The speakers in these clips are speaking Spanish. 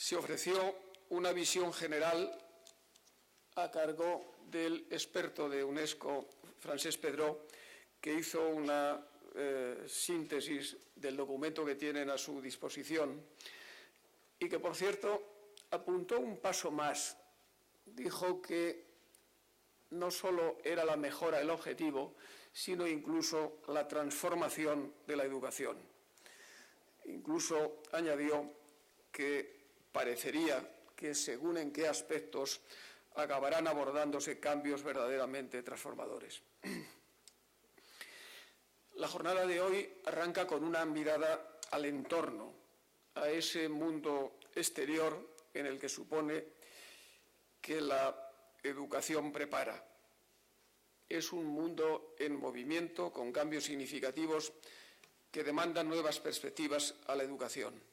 se ofreció una visión general a cargo del experto de UNESCO, Francesc Pedró, que hizo una síntesis del documento que tienen a su disposición y que, por cierto, apuntó un paso más. Dijo que no solo era la mejora el objetivo, sino incluso la transformación de la educación. Incluso añadió que parecería que según en qué aspectos acabarán abordándose cambios verdaderamente transformadores. La jornada de hoy arranca con una mirada al entorno, a ese mundo exterior en el que supone que la educación prepara. Es un mundo en movimiento, con cambios significativos que demandan nuevas perspectivas a la educación.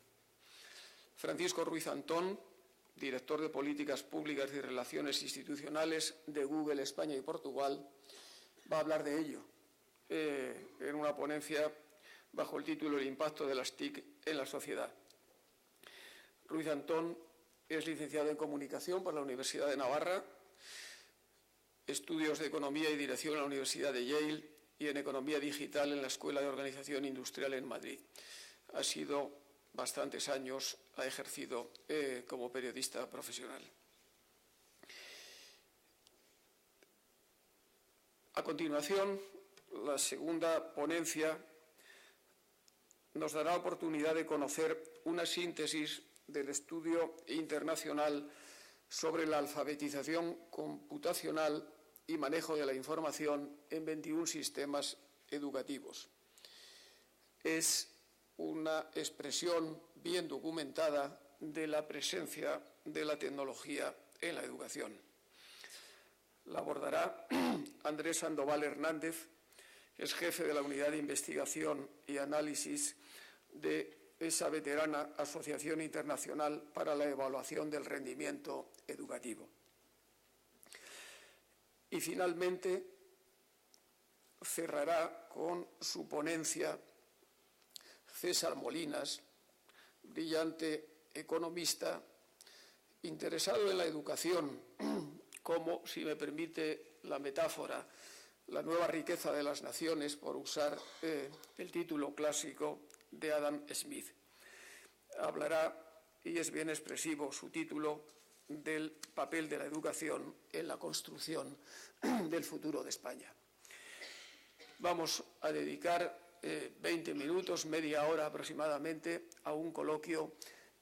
Francisco Ruiz Antón, director de Políticas Públicas y Relaciones Institucionales de Google España y Portugal, va a hablar de ello en una ponencia bajo el título El impacto de las TIC en la sociedad. Ruiz Antón es licenciado en Comunicación por la Universidad de Navarra, estudios de Economía y Dirección en la Universidad de Yale y en Economía Digital en la Escuela de Organización Industrial en Madrid. Ha sido bastantes años, ha ejercido como periodista profesional. A continuación, la segunda ponencia nos dará oportunidad de conocer una síntesis del estudio internacional sobre la alfabetización computacional y manejo de la información en 21 sistemas educativos. Es una expresión bien documentada de la presencia de la tecnología en la educación. La abordará Andrés Sandoval Hernández, es jefe de la Unidad de Investigación y Análisis de esa veterana Asociación Internacional para la Evaluación del Rendimiento Educativo. Y finalmente cerrará con su ponencia César Molinas, brillante economista, interesado en la educación como, si me permite la metáfora, la nueva riqueza de las naciones, por usar el título clásico de Adam Smith. Hablará, y es bien expresivo su título, del papel de la educación en la construcción del futuro de España. Vamos a dedicar 20 minutos, media hora aproximadamente, a un coloquio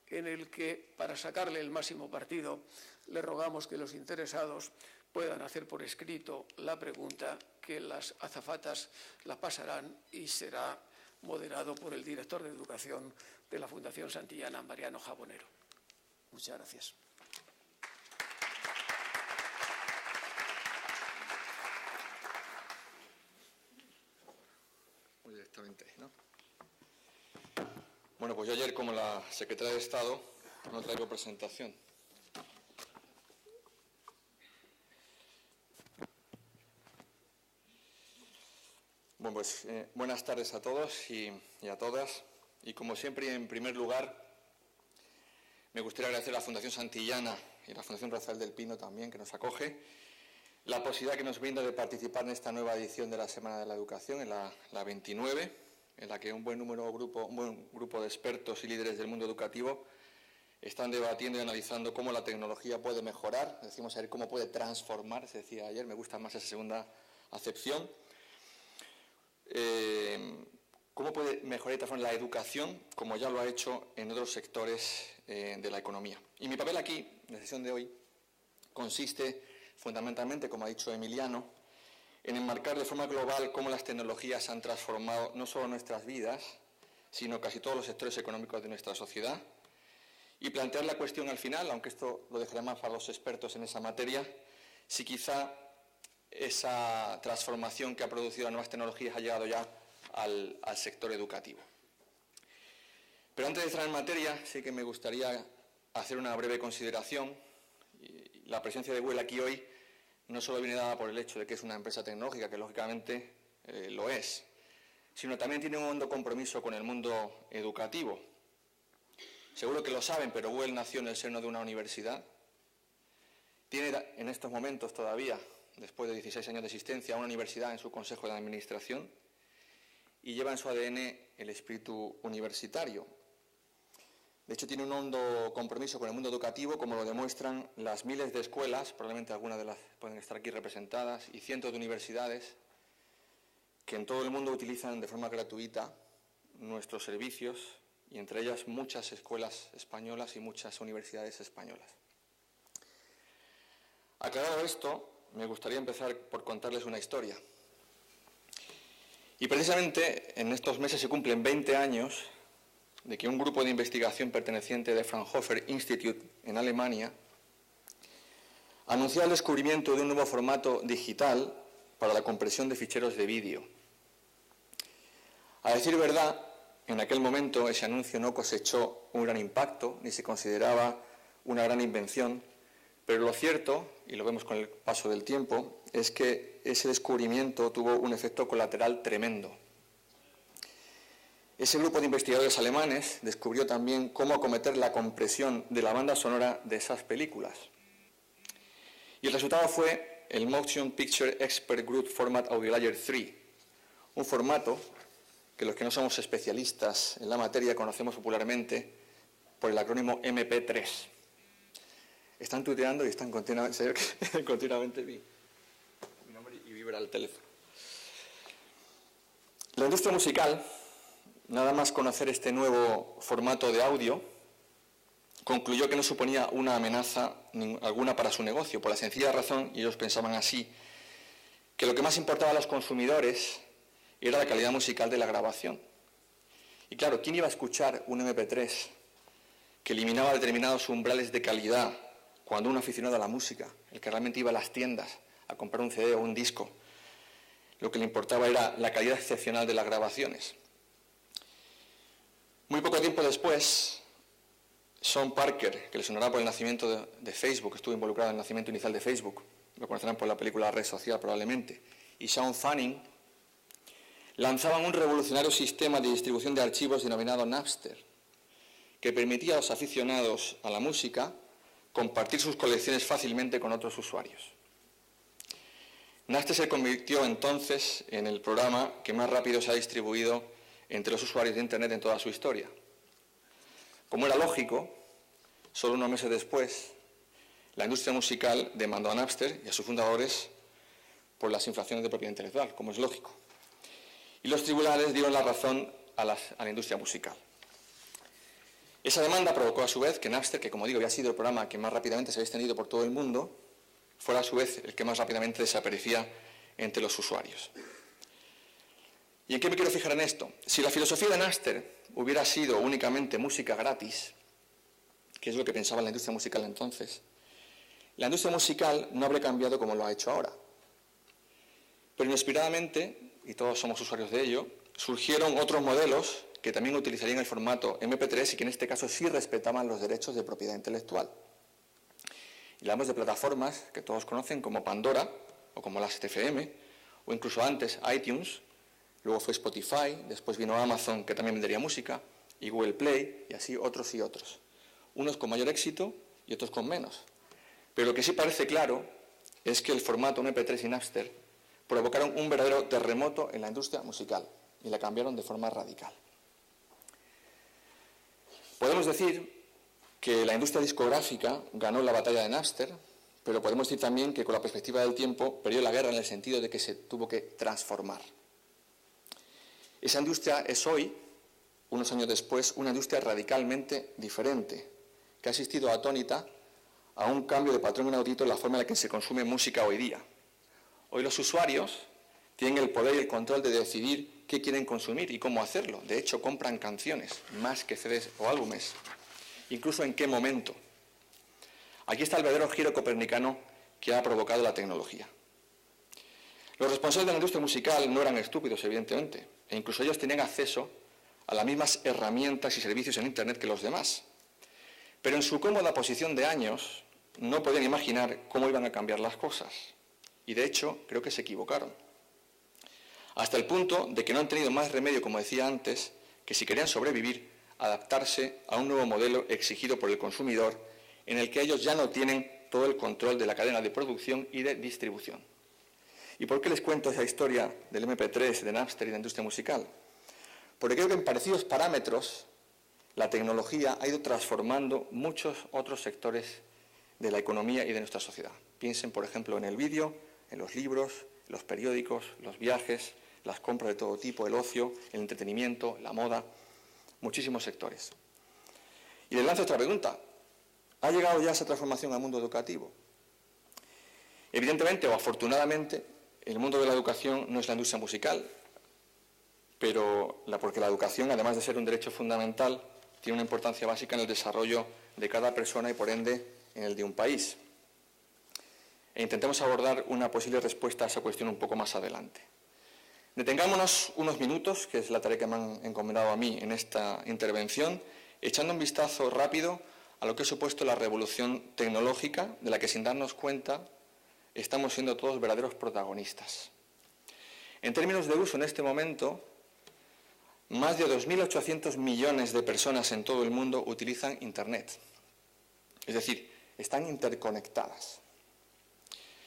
en el que, para sacarle el máximo partido, le rogamos que los interesados puedan hacer por escrito la pregunta, que las azafatas la pasarán y será moderado por el director de Educación de la Fundación Santillana, Mariano Jabonero. Muchas gracias. Muy directamente, ¿no? Bueno, pues yo ayer, como la secretaria de Estado, no traigo presentación. Bueno, pues buenas tardes a todos y a todas. Y como siempre, en primer lugar, me gustaría agradecer a la Fundación Santillana y a la Fundación Rafael del Pino también, que nos acoge, la posibilidad que nos brinda de participar en esta nueva edición de la Semana de la Educación, en la 29, en la que un buen grupo de expertos y líderes del mundo educativo están debatiendo y analizando cómo la tecnología puede mejorar, decimos ayer cómo puede transformar, se decía ayer, me gusta más esa segunda acepción, cómo puede mejorar y transformar la educación, como ya lo ha hecho en otros sectores de la economía. Y mi papel aquí, en la sesión de hoy, consiste fundamentalmente, como ha dicho Emiliano, en enmarcar de forma global cómo las tecnologías han transformado no solo nuestras vidas, sino casi todos los sectores económicos de nuestra sociedad, y plantear la cuestión al final, aunque esto lo dejaré más para los expertos en esa materia, si quizá esa transformación que ha producido las nuevas tecnologías ha llegado ya al sector educativo. Pero antes de entrar en materia, sí que me gustaría hacer una breve consideración. La presencia de Google aquí hoy no solo viene dada por el hecho de que es una empresa tecnológica, que lógicamente lo es, sino también tiene un hondo compromiso con el mundo educativo. Seguro que lo saben, pero Google nació en el seno de una universidad. Tiene en estos momentos todavía, después de 16 años de existencia, una universidad en su consejo de administración y lleva en su ADN el espíritu universitario. De hecho, tiene un hondo compromiso con el mundo educativo, como lo demuestran las miles de escuelas, probablemente algunas de las pueden estar aquí representadas, y cientos de universidades que en todo el mundo utilizan de forma gratuita nuestros servicios, y entre ellas muchas escuelas españolas y muchas universidades españolas. Aclarado esto, me gustaría empezar por contarles una historia. Y precisamente en estos meses se cumplen 20 años de que un grupo de investigación perteneciente de Fraunhofer Institute en Alemania anunció el descubrimiento de un nuevo formato digital para la compresión de ficheros de vídeo. A decir verdad, en aquel momento ese anuncio no cosechó un gran impacto, ni se consideraba una gran invención, pero lo cierto, y lo vemos con el paso del tiempo, es que ese descubrimiento tuvo un efecto colateral tremendo. Ese grupo de investigadores alemanes descubrió también cómo acometer la compresión de la banda sonora de esas películas. Y el resultado fue el Motion Picture Expert Group Format Audio Layer 3, un formato que los que no somos especialistas en la materia conocemos popularmente por el acrónimo MP3. Están tuiteando y están continuamente mi nombre y vibra el teléfono. La industria musical, nada más conocer este nuevo formato de audio, concluyó que no suponía una amenaza alguna para su negocio, por la sencilla razón, y ellos pensaban así, que lo que más importaba a los consumidores era la calidad musical de la grabación. Y claro, ¿quién iba a escuchar un MP3 que eliminaba determinados umbrales de calidad cuando un aficionado a la música, el que realmente iba a las tiendas a comprar un CD o un disco, lo que le importaba era la calidad excepcional de las grabaciones? Muy poco tiempo después, Sean Parker, que le sonará por el nacimiento de Facebook, estuvo involucrado en el nacimiento inicial de Facebook, lo conocerán por la película Red Social probablemente, y Sean Fanning, lanzaban un revolucionario sistema de distribución de archivos denominado Napster, que permitía a los aficionados a la música compartir sus colecciones fácilmente con otros usuarios. Napster se convirtió entonces en el programa que más rápido se ha distribuido entre los usuarios de Internet en toda su historia. Como era lógico, solo unos meses después, la industria musical demandó a Napster y a sus fundadores por las infracciones de propiedad intelectual, como es lógico. Y los tribunales dieron la razón a la industria musical. Esa demanda provocó a su vez que Napster, que como digo había sido el programa que más rápidamente se había extendido por todo el mundo, fuera a su vez el que más rápidamente desaparecía entre los usuarios. ¿Y en qué me quiero fijar en esto? Si la filosofía de Napster hubiera sido únicamente música gratis, que es lo que pensaba la industria musical entonces, la industria musical no habría cambiado como lo ha hecho ahora. Pero inesperadamente, y todos somos usuarios de ello, surgieron otros modelos que también utilizarían el formato MP3 y que en este caso sí respetaban los derechos de propiedad intelectual. Y hablamos de plataformas que todos conocen como Pandora o como Last.fm o incluso antes iTunes, luego fue Spotify, después vino Amazon que también vendería música y Google Play y así otros y otros. Unos con mayor éxito y otros con menos. Pero lo que sí parece claro es que el formato MP3 y Napster provocaron un verdadero terremoto en la industria musical y la cambiaron de forma radical. Podemos decir que la industria discográfica ganó la batalla de Napster, pero podemos decir también que con la perspectiva del tiempo perdió la guerra en el sentido de que se tuvo que transformar. Esa industria es hoy, unos años después, una industria radicalmente diferente, que ha asistido atónita a un cambio de patrón inaudito en la forma en la que se consume música hoy día. Hoy los usuarios tienen el poder y el control de decidir qué quieren consumir y cómo hacerlo. De hecho, compran canciones más que CDs o álbumes. Incluso en qué momento. Aquí está el verdadero giro copernicano que ha provocado la tecnología. Los responsables de la industria musical no eran estúpidos, evidentemente, e incluso ellos tenían acceso a las mismas herramientas y servicios en Internet que los demás. Pero en su cómoda posición de años no podían imaginar cómo iban a cambiar las cosas. Y de hecho, creo que se equivocaron. Hasta el punto de que no han tenido más remedio, como decía antes, que si querían sobrevivir, adaptarse a un nuevo modelo exigido por el consumidor, en el que ellos ya no tienen todo el control de la cadena de producción y de distribución. ¿Y por qué les cuento esa historia del MP3, de Napster y de la industria musical? Porque creo que en parecidos parámetros la tecnología ha ido transformando muchos otros sectores de la economía y de nuestra sociedad. Piensen, por ejemplo, en el vídeo, en los libros, los periódicos, los viajes, las compras de todo tipo, el ocio, el entretenimiento, la moda, muchísimos sectores. Y les lanzo otra pregunta. ¿Ha llegado ya esa transformación al mundo educativo? Evidentemente o afortunadamente, el mundo de la educación no es la industria musical, porque la educación, además de ser un derecho fundamental, tiene una importancia básica en el desarrollo de cada persona y, por ende, en el de un país. E intentemos abordar una posible respuesta a esa cuestión un poco más adelante. Detengámonos unos minutos, que es la tarea que me han encomendado a mí en esta intervención, echando un vistazo rápido a lo que ha supuesto la revolución tecnológica, de la que, sin darnos cuenta, estamos siendo todos verdaderos protagonistas. En términos de uso, en este momento, más de 2.800 millones de personas en todo el mundo utilizan Internet. Es decir, están interconectadas.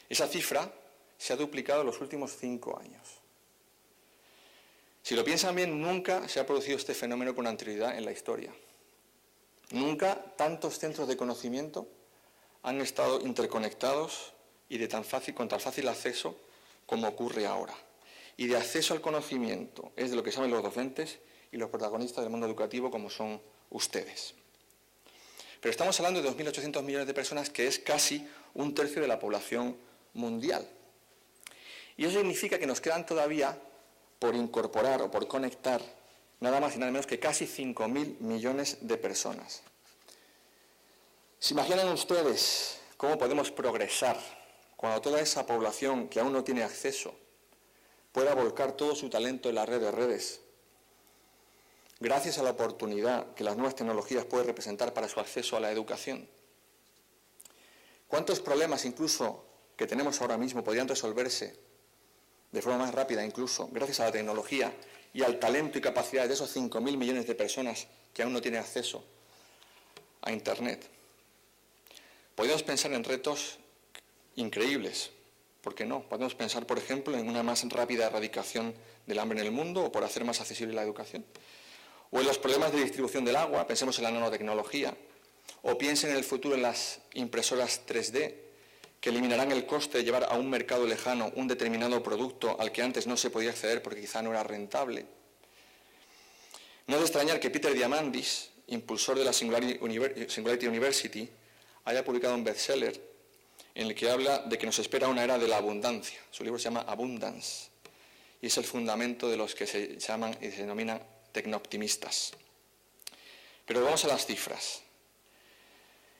Esa cifra se ha duplicado en los últimos 5 años. Si lo piensan bien, nunca se ha producido este fenómeno con anterioridad en la historia. Nunca tantos centros de conocimiento han estado interconectados y con tan fácil acceso como ocurre ahora. Y de acceso al conocimiento es de lo que saben los docentes y los protagonistas del mundo educativo, como son ustedes. Pero estamos hablando de 2.800 millones de personas, que es casi 1/3 de la población mundial. Y eso significa que nos quedan todavía por incorporar o por conectar nada más y nada menos que casi 5.000 millones de personas. ¿Se imaginan ustedes cómo podemos progresar cuando toda esa población que aún no tiene acceso pueda volcar todo su talento en la red de redes, gracias a la oportunidad que las nuevas tecnologías pueden representar para su acceso a la educación? ¿Cuántos problemas incluso que tenemos ahora mismo podrían resolverse de forma más rápida incluso gracias a la tecnología y al talento y capacidad de esos 5.000 millones de personas que aún no tienen acceso a Internet? Podemos pensar en retos increíbles. ¿Por qué no? Podemos pensar, por ejemplo, en una más rápida erradicación del hambre en el mundo o por hacer más accesible la educación. O en los problemas de distribución del agua, pensemos en la nanotecnología. O piensen en el futuro en las impresoras 3D, que eliminarán el coste de llevar a un mercado lejano un determinado producto al que antes no se podía acceder porque quizá no era rentable. No es de extrañar que Peter Diamandis, impulsor de la Singularity University, haya publicado un bestseller en el que habla de que nos espera una era de la abundancia. Su libro se llama Abundance y es el fundamento de los que se llaman y se denominan tecnooptimistas. Pero vamos a las cifras.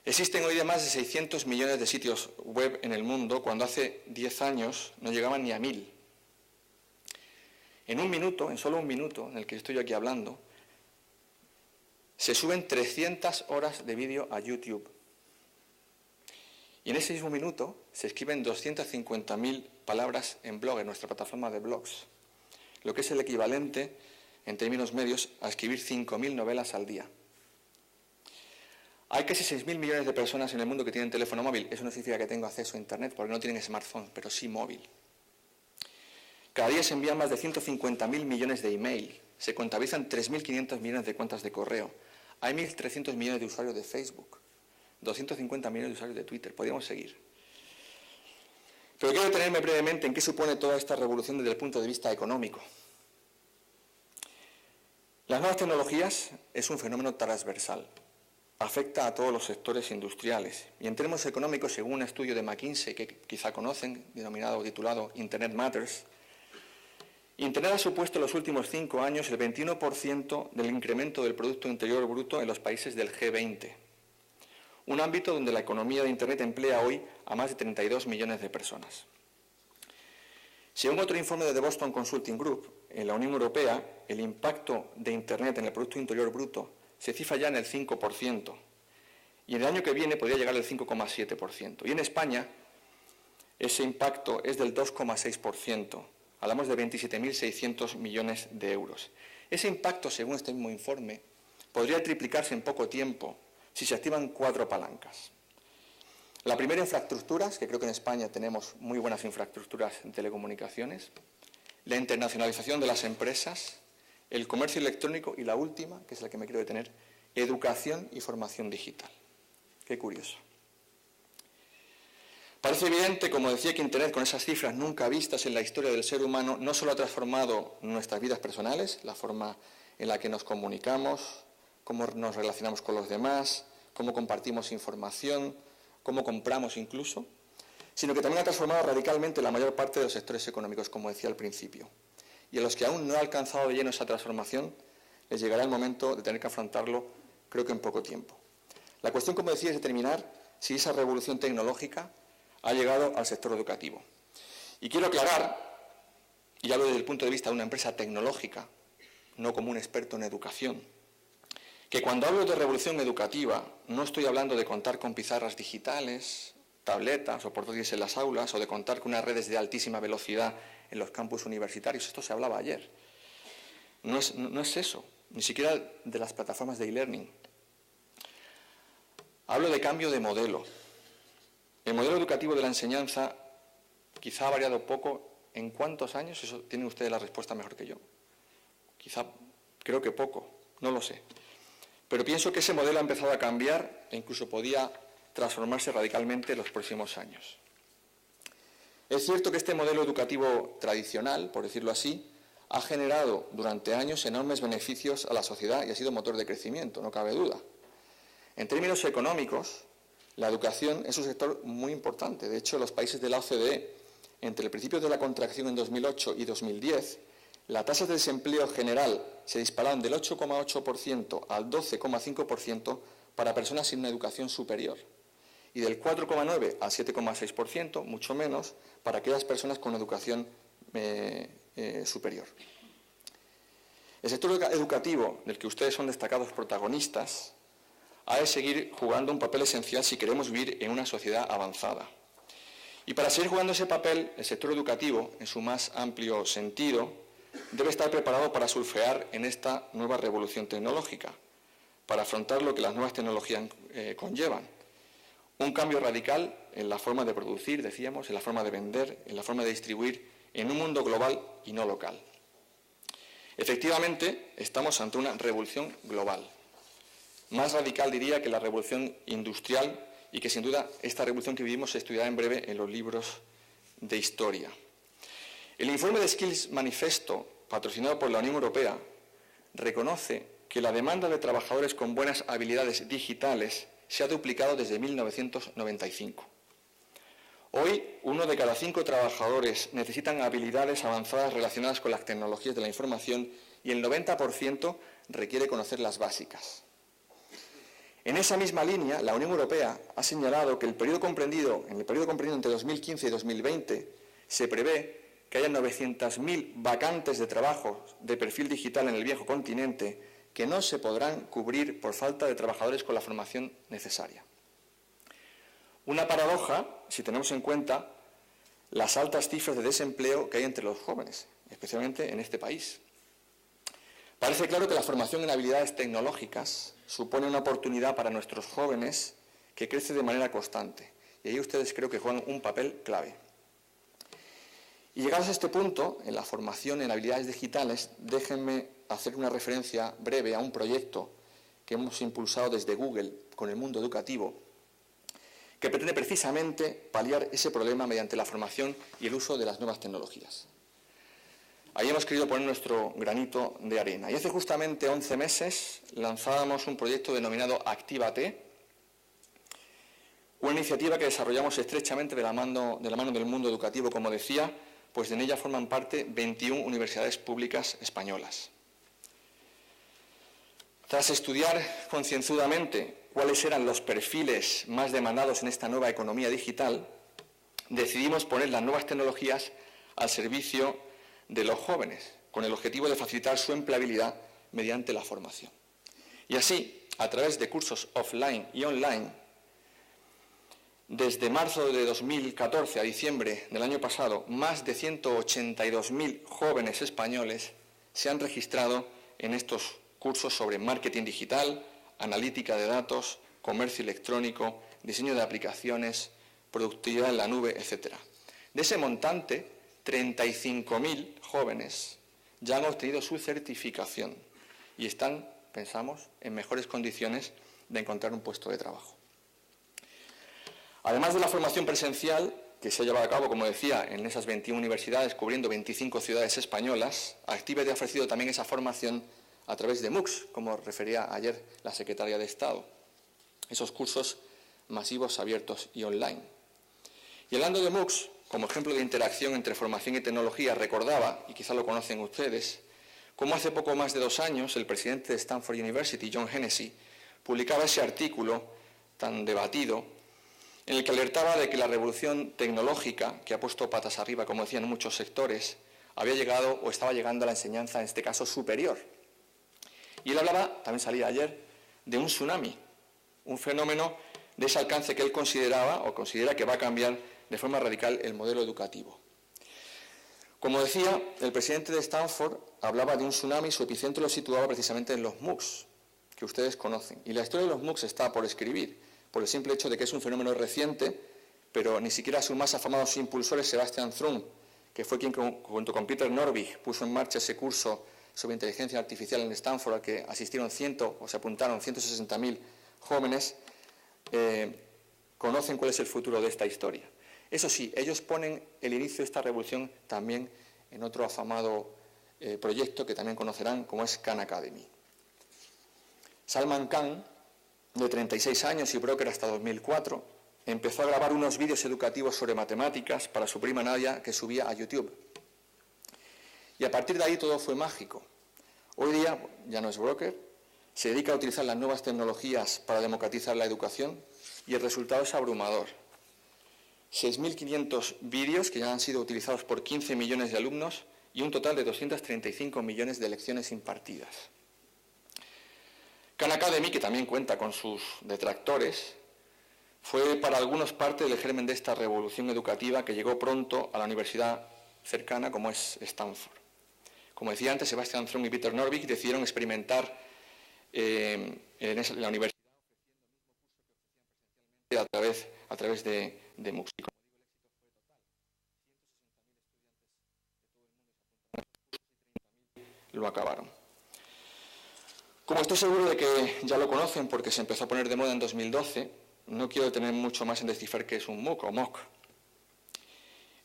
Existen hoy día más de 600 millones de sitios web en el mundo, cuando hace 10 años no llegaban ni a 1.000. En solo un minuto en el que estoy aquí hablando, se suben 300 horas de vídeo a YouTube. Y en ese mismo minuto se escriben 250.000 palabras en blog, en nuestra plataforma de blogs, lo que es el equivalente, en términos medios, a escribir 5.000 novelas al día. Hay casi 6.000 millones de personas en el mundo que tienen teléfono móvil. Eso no significa que tenga acceso a Internet, porque no tienen smartphone, pero sí móvil. Cada día se envían más de 150.000 millones de email. Se contabilizan 3.500 millones de cuentas de correo. Hay 1.300 millones de usuarios de Facebook. 250 millones de usuarios de Twitter. Podríamos seguir. Pero quiero detenerme brevemente en qué supone toda esta revolución desde el punto de vista económico. Las nuevas tecnologías es un fenómeno transversal. Afecta a todos los sectores industriales. Y en términos económicos, según un estudio de McKinsey, que quizá conocen, denominado o titulado Internet Matters, Internet ha supuesto en los últimos 5 años el 21% del incremento del Producto Interior Bruto en los países del G20. Un ámbito donde la economía de Internet emplea hoy a más de 32 millones de personas. Según otro informe de The Boston Consulting Group, en la Unión Europea, el impacto de Internet en el Producto Interior Bruto se cifra ya en el 5%, y en el año que viene podría llegar al 5,7%. Y en España, ese impacto es del 2,6%. Hablamos de 27.600 millones de euros. Ese impacto, según este mismo informe, podría triplicarse en poco tiempo si se activan 4 palancas. La primera, infraestructuras, que creo que en España tenemos muy buenas infraestructuras en telecomunicaciones, la internacionalización de las empresas, el comercio electrónico y la última, que es la que me quiero detener, educación y formación digital. Qué curioso. Parece evidente, como decía, que Internet, con esas cifras nunca vistas en la historia del ser humano, no solo ha transformado nuestras vidas personales, la forma en la que nos comunicamos, cómo nos relacionamos con los demás, cómo compartimos información, cómo compramos incluso, sino que también ha transformado radicalmente la mayor parte de los sectores económicos, como decía al principio. Y a los que aún no ha alcanzado de lleno esa transformación, les llegará el momento de tener que afrontarlo, creo que en poco tiempo. La cuestión, como decía, es determinar si esa revolución tecnológica ha llegado al sector educativo. Y quiero aclarar, y hablo desde el punto de vista de una empresa tecnológica, no como un experto en educación, que cuando hablo de revolución educativa no estoy hablando de contar con pizarras digitales, tabletas o portátiles en las aulas, o de contar con unas redes de altísima velocidad en los campus universitarios. Esto se hablaba ayer. No es eso, ni siquiera de las plataformas de e-learning. Hablo de cambio de modelo. El modelo educativo de la enseñanza quizá ha variado poco. ¿En cuántos años? Eso tienen ustedes la respuesta mejor que yo. Quizá, creo que poco, no lo sé. Pero pienso que ese modelo ha empezado a cambiar e incluso podía transformarse radicalmente en los próximos años. Es cierto que este modelo educativo tradicional, por decirlo así, ha generado durante años enormes beneficios a la sociedad y ha sido motor de crecimiento, no cabe duda. En términos económicos, la educación es un sector muy importante. De hecho, los países de la OCDE, entre el principio de la contracción en 2008 y 2010, la tasa de desempleo general se dispararon del 8,8% al 12,5% para personas sin una educación superior y del 4,9% al 7,6%, mucho menos, para aquellas personas con educación superior. El sector educativo, del que ustedes son destacados protagonistas, ha de seguir jugando un papel esencial si queremos vivir en una sociedad avanzada. Y para seguir jugando ese papel, el sector educativo, en su más amplio sentido, debe estar preparado para surfear en esta nueva revolución tecnológica, para afrontar lo que las nuevas tecnologías conllevan. Un cambio radical en la forma de producir, decíamos, en la forma de vender, en la forma de distribuir, en un mundo global y no local. Efectivamente, estamos ante una revolución global. Más radical, diría, que la revolución industrial, y que sin duda esta revolución que vivimos se estudiará en breve en los libros de historia. El informe de Skills Manifesto, patrocinado por la Unión Europea, reconoce que la demanda de trabajadores con buenas habilidades digitales se ha duplicado desde 1995. Hoy, 1 de cada 5 trabajadores necesitan habilidades avanzadas relacionadas con las tecnologías de la información y el 90% requiere conocer las básicas. En esa misma línea, la Unión Europea ha señalado que en el periodo comprendido entre 2015 y 2020 se prevé que haya 900.000 vacantes de trabajo de perfil digital en el viejo continente que no se podrán cubrir por falta de trabajadores con la formación necesaria. Una paradoja, si tenemos en cuenta las altas cifras de desempleo que hay entre los jóvenes, especialmente en este país. Parece claro que la formación en habilidades tecnológicas supone una oportunidad para nuestros jóvenes que crece de manera constante. Y ahí ustedes creo que juegan un papel clave. Y llegados a este punto, en la formación en habilidades digitales, déjenme hacer una referencia breve a un proyecto que hemos impulsado desde Google con el mundo educativo, que pretende precisamente paliar ese problema mediante la formación y el uso de las nuevas tecnologías. Ahí hemos querido poner nuestro granito de arena. Y hace justamente 11 meses lanzábamos un proyecto denominado Actívate, una iniciativa que desarrollamos estrechamente de la mano del mundo educativo, como decía, pues en ella forman parte 21 universidades públicas españolas. Tras estudiar concienzudamente cuáles eran los perfiles más demandados en esta nueva economía digital, decidimos poner las nuevas tecnologías al servicio de los jóvenes, con el objetivo de facilitar su empleabilidad mediante la formación. Y así, a través de cursos offline y online, desde marzo de 2014 a diciembre del año pasado, más de 182.000 jóvenes españoles se han registrado en estos cursos sobre marketing digital, analítica de datos, comercio electrónico, diseño de aplicaciones, productividad en la nube, etc. De ese montante, 35.000 jóvenes ya han obtenido su certificación y están, pensamos, en mejores condiciones de encontrar un puesto de trabajo. Además de la formación presencial, que se ha llevado a cabo, como decía, en esas 21 universidades, cubriendo 25 ciudades españolas, Activity ha ofrecido también esa formación a través de MOOCs, como refería ayer la Secretaria de Estado. Esos cursos masivos, abiertos y online. Y hablando de MOOCs, como ejemplo de interacción entre formación y tecnología, recordaba, y quizá lo conocen ustedes, cómo hace poco más de 2 años el presidente de Stanford University, John Hennessy, publicaba ese artículo tan debatido en el que alertaba de que la revolución tecnológica, que ha puesto patas arriba, como decían en muchos sectores, había llegado o estaba llegando a la enseñanza, en este caso, superior. Y él hablaba, también salía ayer, de un tsunami, un fenómeno de ese alcance que él consideraba o considera que va a cambiar de forma radical el modelo educativo. Como decía, el presidente de Stanford hablaba de un tsunami y su epicentro lo situaba precisamente en los MOOCs, que ustedes conocen. Y la historia de los MOOCs está por escribir, por el simple hecho de que es un fenómeno reciente, pero ni siquiera su más afamados impulsores, Sebastian Thrun, que fue quien junto con Peter Norvig puso en marcha ese curso sobre inteligencia artificial en Stanford, al que asistieron se apuntaron 160.000 jóvenes, conocen cuál es el futuro de esta historia. Eso sí, ellos ponen el inicio de esta revolución también en otro afamado proyecto que también conocerán, como es Khan Academy. Salman Khan, de 36 años y broker hasta 2004, empezó a grabar unos vídeos educativos sobre matemáticas para su prima Nadia, que subía a YouTube. Y a partir de ahí todo fue mágico. Hoy día ya no es broker, se dedica a utilizar las nuevas tecnologías para democratizar la educación y el resultado es abrumador. 6.500 vídeos que ya han sido utilizados por 15 millones de alumnos y un total de 235 millones de lecciones impartidas. Khan Academy, que también cuenta con sus detractores, fue para algunos parte del germen de esta revolución educativa que llegó pronto a la universidad cercana como es Stanford. Como decía antes, Sebastian Thrun y Peter Norvig decidieron experimentar en la universidad a través de MOOCs. Lo acabaron. Como estoy seguro de que ya lo conocen porque se empezó a poner de moda en 2012, no quiero detener mucho más en descifrar qué es un MOOC o MOOC.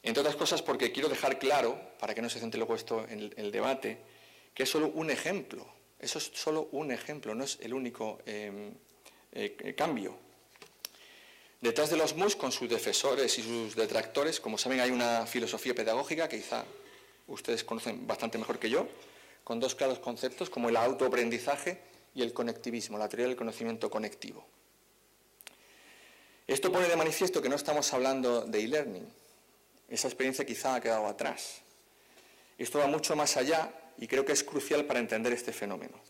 Entre otras cosas porque quiero dejar claro, para que no se centre luego esto en el debate, que es solo un ejemplo. Eso es solo un ejemplo, no es el único cambio. Detrás de los MOOCs, con sus defensores y sus detractores, como saben, hay una filosofía pedagógica que quizá ustedes conocen bastante mejor que yo, con dos claros conceptos como el autoaprendizaje y el conectivismo, la teoría del conocimiento conectivo. Esto pone de manifiesto que no estamos hablando de e-learning. Esa experiencia quizá ha quedado atrás. Esto va mucho más allá y creo que es crucial para entender este fenómeno.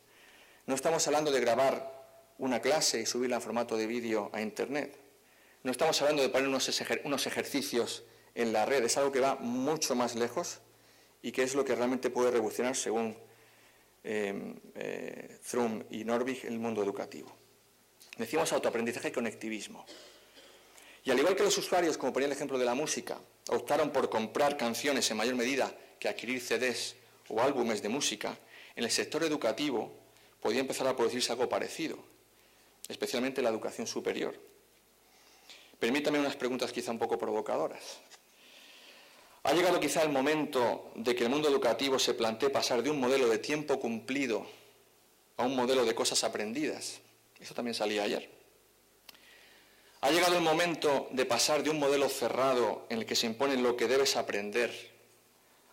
No estamos hablando de grabar una clase y subirla en formato de vídeo a Internet. No estamos hablando de poner unos ejercicios en la red. Es algo que va mucho más lejos y que es lo que realmente puede revolucionar, según Thrun y Norvig, el mundo educativo. Decimos autoaprendizaje y conectivismo. Y al igual que los usuarios, como ponía el ejemplo de la música, optaron por comprar canciones en mayor medida que adquirir CDs o álbumes de música, en el sector educativo podía empezar a producirse algo parecido, especialmente la educación superior. Permítame unas preguntas quizá un poco provocadoras. ¿Ha llegado quizá el momento de que el mundo educativo se plantee pasar de un modelo de tiempo cumplido a un modelo de cosas aprendidas? Eso también salía ayer. ¿Ha llegado el momento de pasar de un modelo cerrado en el que se impone lo que debes aprender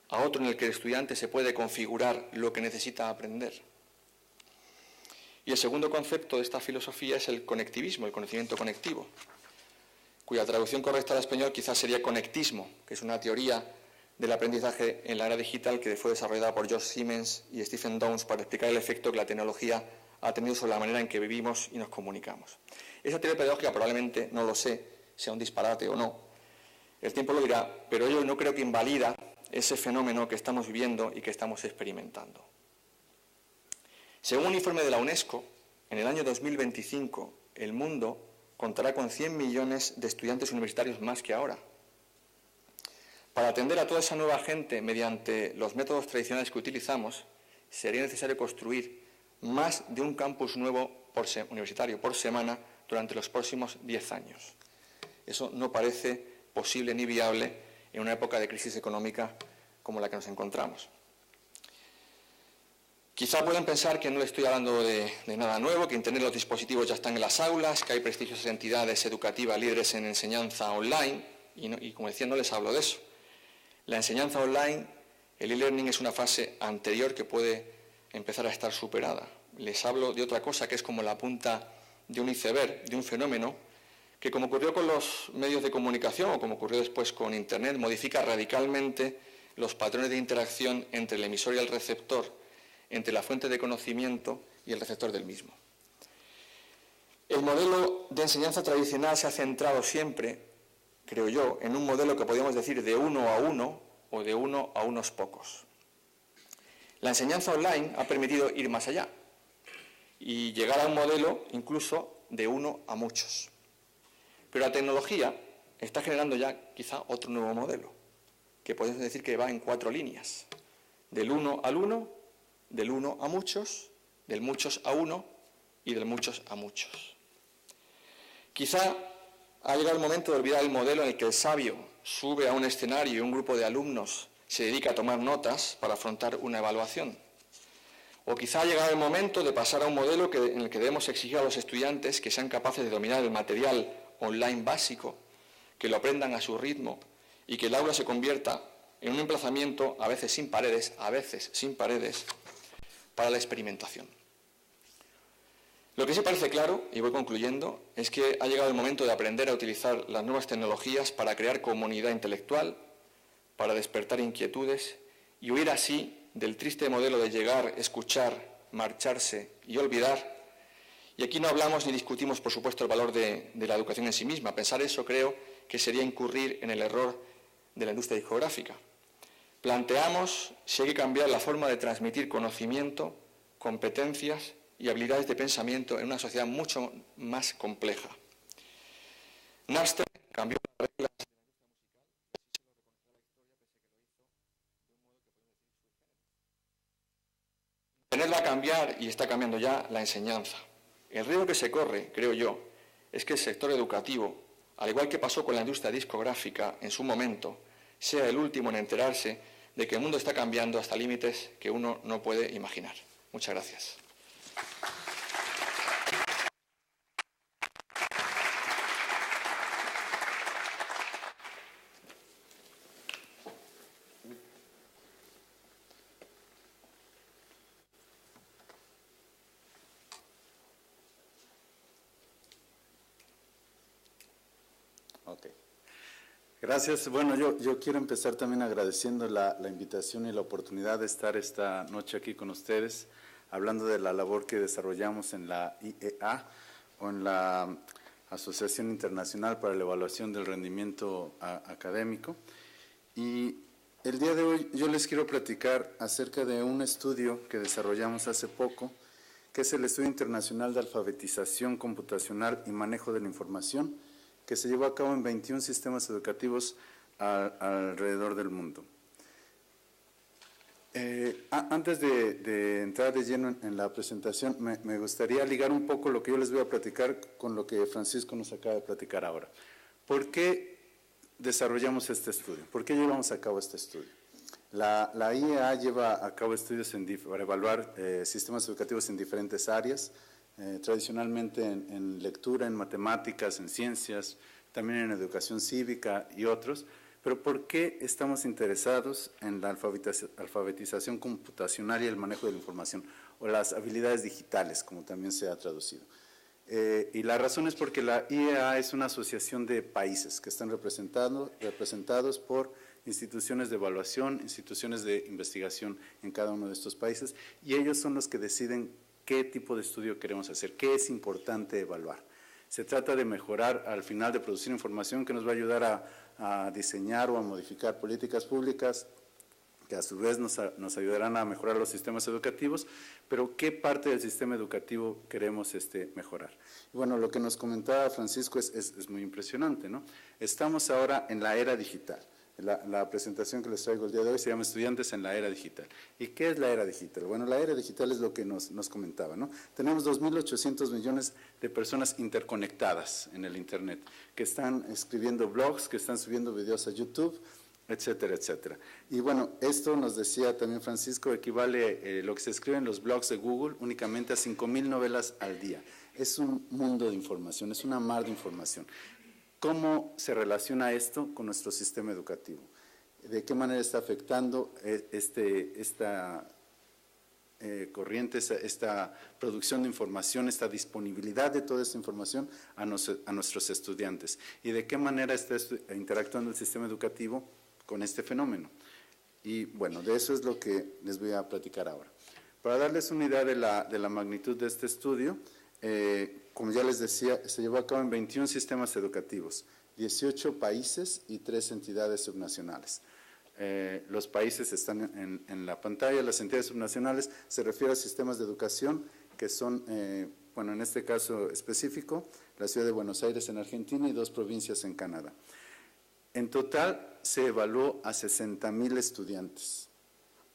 a otro en el que el estudiante se puede configurar lo que necesita aprender? Y el segundo concepto de esta filosofía es el conectivismo, el conocimiento conectivo, cuya traducción correcta al español quizás sería conectismo, que es una teoría del aprendizaje en la era digital que fue desarrollada por Josh Simmons y Stephen Downes para explicar el efecto que la tecnología ha tenido sobre la manera en que vivimos y nos comunicamos. Esa teoría pedagógica probablemente, no lo sé, sea un disparate o no. El tiempo lo dirá, pero yo no creo que invalida ese fenómeno que estamos viviendo y que estamos experimentando. Según un informe de la UNESCO, en el año 2025 el mundo contará con 100 millones de estudiantes universitarios más que ahora. Para atender a toda esa nueva gente mediante los métodos tradicionales que utilizamos, sería necesario construir más de un campus nuevo universitario por semana durante los próximos 10 años. Eso no parece posible ni viable en una época de crisis económica como la que nos encontramos. Quizá puedan pensar que no le estoy hablando de nada nuevo, que Internet y los dispositivos ya están en las aulas, que hay prestigiosas entidades educativas líderes en enseñanza online, y como decía, no les hablo de eso. La enseñanza online, el e-learning, es una fase anterior que puede empezar a estar superada. Les hablo de otra cosa que es como la punta de un iceberg, de un fenómeno que, como ocurrió con los medios de comunicación o como ocurrió después con Internet, modifica radicalmente los patrones de interacción entre el emisor y el receptor, entre la fuente de conocimiento y el receptor del mismo. El modelo de enseñanza tradicional se ha centrado siempre, creo yo, en un modelo que podríamos decir de uno a uno o de uno a unos pocos. La enseñanza online ha permitido ir más allá y llegar a un modelo incluso de uno a muchos. Pero la tecnología está generando ya quizá otro nuevo modelo, que podemos decir que va en 4 líneas: del uno al uno, del uno a muchos, del muchos a uno y del muchos a muchos. Quizá ha llegado el momento de olvidar el modelo en el que el sabio sube a un escenario y un grupo de alumnos se dedica a tomar notas para afrontar una evaluación. O quizá ha llegado el momento de pasar a un modelo en el que debemos exigir a los estudiantes que sean capaces de dominar el material online básico, que lo aprendan a su ritmo y que el aula se convierta en un emplazamiento, a veces sin paredes, para la experimentación. Lo que sí parece claro, y voy concluyendo, es que ha llegado el momento de aprender a utilizar las nuevas tecnologías para crear comunidad intelectual, para despertar inquietudes y huir así del triste modelo de llegar, escuchar, marcharse y olvidar. Y aquí no hablamos ni discutimos, por supuesto, el valor de la educación en sí misma. Pensar eso creo que sería incurrir en el error de la industria discográfica. Planteamos si hay que cambiar la forma de transmitir conocimiento, competencias y habilidades de pensamiento en una sociedad mucho más compleja. Napster cambió las reglas de la industria musical. Internet va a cambiar, y está cambiando ya, la enseñanza. El riesgo que se corre, creo yo, es que el sector educativo, al igual que pasó con la industria discográfica en su momento, sea el último en enterarse de que el mundo está cambiando hasta límites que uno no puede imaginar. Muchas gracias. Okay. Gracias. Bueno, yo quiero empezar también agradeciendo la invitación y la oportunidad de estar esta noche aquí con ustedes, hablando de la labor que desarrollamos en la IEA, o en la Asociación Internacional para la Evaluación del Rendimiento Académico. Y el día de hoy yo les quiero platicar acerca de un estudio que desarrollamos hace poco, que es el Estudio Internacional de Alfabetización Computacional y Manejo de la Información, que se llevó a cabo en 21 sistemas educativos alrededor del mundo. Antes de entrar de lleno en la presentación, me gustaría ligar un poco lo que yo les voy a platicar con lo que Francisco nos acaba de platicar ahora. ¿Por qué desarrollamos este estudio? ¿Por qué llevamos a cabo este estudio? La IEA lleva a cabo estudios para evaluar sistemas educativos en diferentes áreas, tradicionalmente en lectura, en matemáticas, en ciencias, también en educación cívica y otros. Pero ¿por qué estamos interesados en la alfabetización computacional y el manejo de la información, o las habilidades digitales, como también se ha traducido? Y la razón es porque la IEA es una asociación de países que están representados por instituciones de evaluación, instituciones de investigación en cada uno de estos países, y ellos son los que deciden qué tipo de estudio queremos hacer, qué es importante evaluar. Se trata de mejorar, al final, de producir información que nos va a ayudar a diseñar o a modificar políticas públicas, que a su vez nos ayudarán a mejorar los sistemas educativos, pero ¿qué parte del sistema educativo queremos mejorar? Y bueno, lo que nos comentaba Francisco es muy impresionante, ¿no? Estamos ahora en la era digital. La presentación que les traigo el día de hoy se llama Estudiantes en la Era Digital. ¿Y qué es la era digital? Bueno, la era digital es lo que nos comentaba, ¿no? Tenemos 2.800 millones de personas interconectadas en el Internet, que están escribiendo blogs, que están subiendo videos a YouTube, etcétera, etcétera. Y bueno, esto nos decía también Francisco, equivale lo que se escribe en los blogs de Google únicamente a 5.000 novelas al día. Es un mundo de información, es una mar de información. ¿Cómo se relaciona esto con nuestro sistema educativo? ¿De qué manera está afectando esta corriente, esta producción de información, esta disponibilidad de toda esta información a nuestros estudiantes? ¿Y de qué manera está interactuando el sistema educativo con este fenómeno? Y bueno, de eso es lo que les voy a platicar ahora. Para darles una idea de la magnitud de este estudio, como ya les decía, se llevó a cabo en 21 sistemas educativos, 18 países y 3 entidades subnacionales. Los países están en la pantalla, las entidades subnacionales se refiere a sistemas de educación que son, bueno, en este caso específico, la ciudad de Buenos Aires en Argentina y 2 provincias en Canadá. En total se evaluó a 60.000 estudiantes,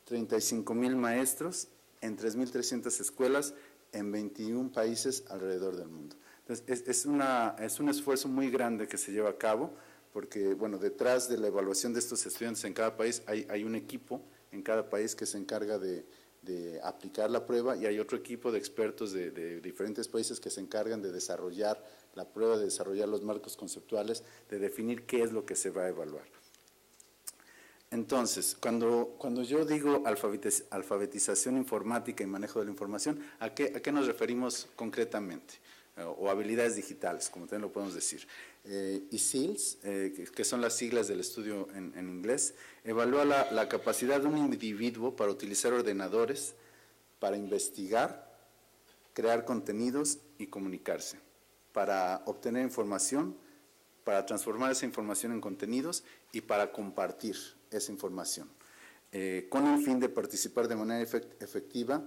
35.000 maestros en 3.300 escuelas en 21 países alrededor del mundo. Entonces, es un esfuerzo muy grande que se lleva a cabo, porque, bueno, detrás de la evaluación de estos estudiantes en cada país hay un equipo en cada país que se encarga de aplicar la prueba, y hay otro equipo de expertos de diferentes países que se encargan de desarrollar la prueba, de desarrollar los marcos conceptuales, de definir qué es lo que se va a evaluar. Entonces, cuando yo digo alfabetización informática y manejo de la información, ¿a qué nos referimos concretamente? O habilidades digitales, como también lo podemos decir. ISILS, que son las siglas del estudio en inglés, evalúa la capacidad de un individuo para utilizar ordenadores, para investigar, crear contenidos y comunicarse, para obtener información, para transformar esa información en contenidos y para compartir esa información, con el fin de participar de manera efectiva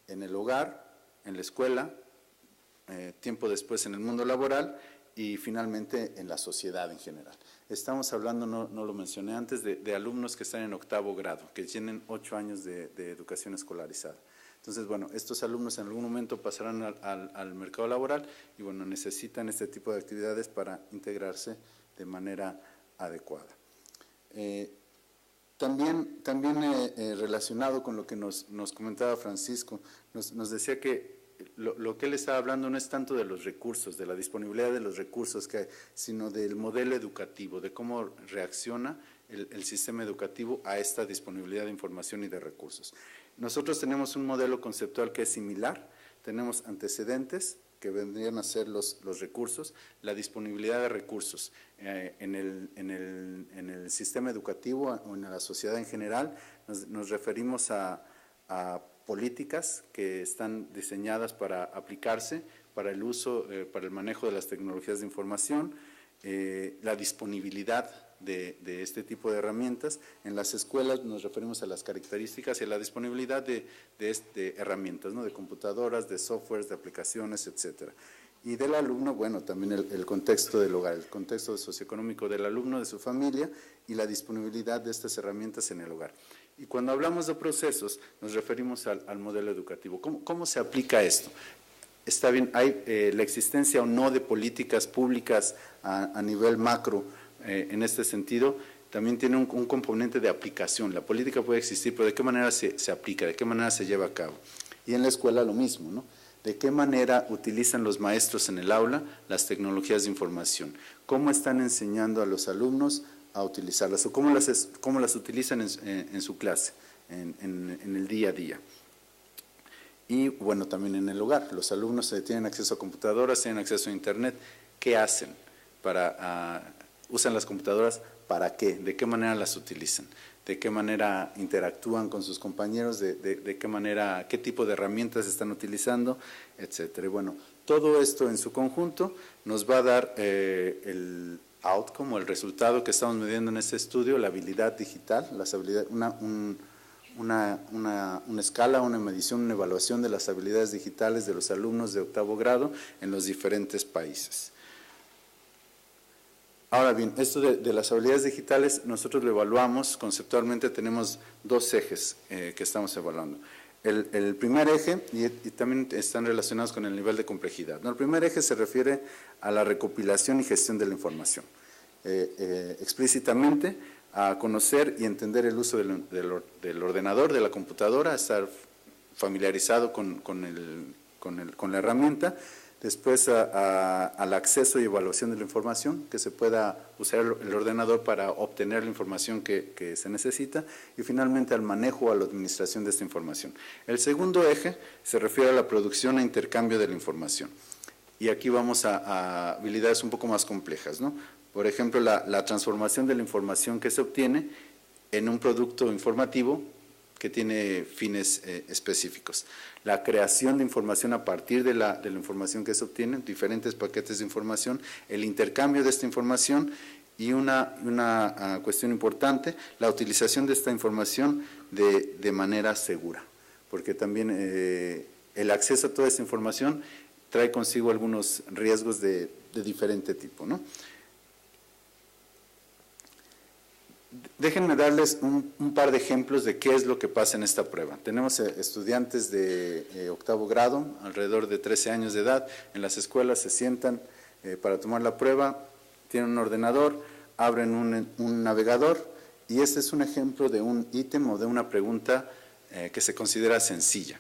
en el hogar, en la escuela, tiempo después en el mundo laboral y finalmente en la sociedad en general. Estamos hablando, no lo mencioné antes, de alumnos que están en 8º grado, que tienen 8 años de educación escolarizada. Entonces, bueno, estos alumnos en algún momento pasarán al mercado laboral y, bueno, necesitan este tipo de actividades para integrarse de manera adecuada. También relacionado con lo que nos comentaba Francisco, nos decía que lo que él estaba hablando no es tanto de los recursos, de la disponibilidad de los recursos que hay, sino del modelo educativo, de cómo reacciona el sistema educativo a esta disponibilidad de información y de recursos. Nosotros tenemos un modelo conceptual que es similar, tenemos antecedentes que vendrían a ser los recursos, la disponibilidad de recursos en el sistema educativo o en la sociedad en general. Nos referimos a políticas que están diseñadas para aplicarse, para el uso, para el manejo de las tecnologías de información, la disponibilidad de este tipo de herramientas. En las escuelas nos referimos a las características y a la disponibilidad de herramientas, ¿no? De computadoras, de softwares, de aplicaciones, etcétera. Y del alumno, bueno, también el contexto del hogar, el contexto socioeconómico del alumno, de su familia y la disponibilidad de estas herramientas en el hogar. Y cuando hablamos de procesos, nos referimos al modelo educativo. ¿Cómo se aplica esto? Está bien, hay la existencia o no de políticas públicas a nivel macro en este sentido, también tiene un componente de aplicación. La política puede existir, pero ¿de qué manera se aplica? ¿De qué manera se lleva a cabo? Y en la escuela lo mismo, ¿no? ¿De qué manera utilizan los maestros en el aula las tecnologías de información? ¿Cómo están enseñando a los alumnos a utilizarlas? ¿O cómo las utilizan en su clase, en el día a día? Y bueno, también en el hogar. Los alumnos tienen acceso a computadoras, tienen acceso a Internet. ¿Qué hacen? ¿Usan las computadoras para qué? ¿De qué manera las utilizan? ¿De qué manera interactúan con sus compañeros? ¿De qué manera, qué tipo de herramientas están utilizando? Etcétera. Y bueno, todo esto en su conjunto nos va a dar el outcome o el resultado que estamos midiendo en este estudio, la habilidad digital, una escala, una medición, una evaluación de las habilidades digitales de los alumnos de octavo grado en los diferentes países. Ahora bien, esto de las habilidades digitales, nosotros lo evaluamos, conceptualmente tenemos dos ejes que estamos evaluando. El primer eje, y también están relacionados con el nivel de complejidad, ¿no? El primer eje se refiere a la recopilación y gestión de la información. Explícitamente a conocer y entender el uso del ordenador, de la computadora, estar familiarizado con la herramienta. Después al acceso y evaluación de la información, que se pueda usar el ordenador para obtener la información que se necesita, y finalmente al manejo o a la administración de esta información. El segundo eje se refiere a la producción e intercambio de la información. Y aquí vamos a habilidades un poco más complejas, ¿no? Por ejemplo, la transformación de la información que se obtiene en un producto informativo que tiene fines específicos. La creación de información a partir de la información que se obtiene, diferentes paquetes de información, el intercambio de esta información y una cuestión importante, la utilización de esta información de manera segura, porque también el acceso a toda esta información trae consigo algunos riesgos de diferente tipo, ¿no? Déjenme darles un par de ejemplos de qué es lo que pasa en esta prueba. Tenemos estudiantes de octavo grado, alrededor de 13 años de edad, en las escuelas se sientan para tomar la prueba, tienen un ordenador, abren un navegador, y este es un ejemplo de un ítem o de una pregunta que se considera sencilla.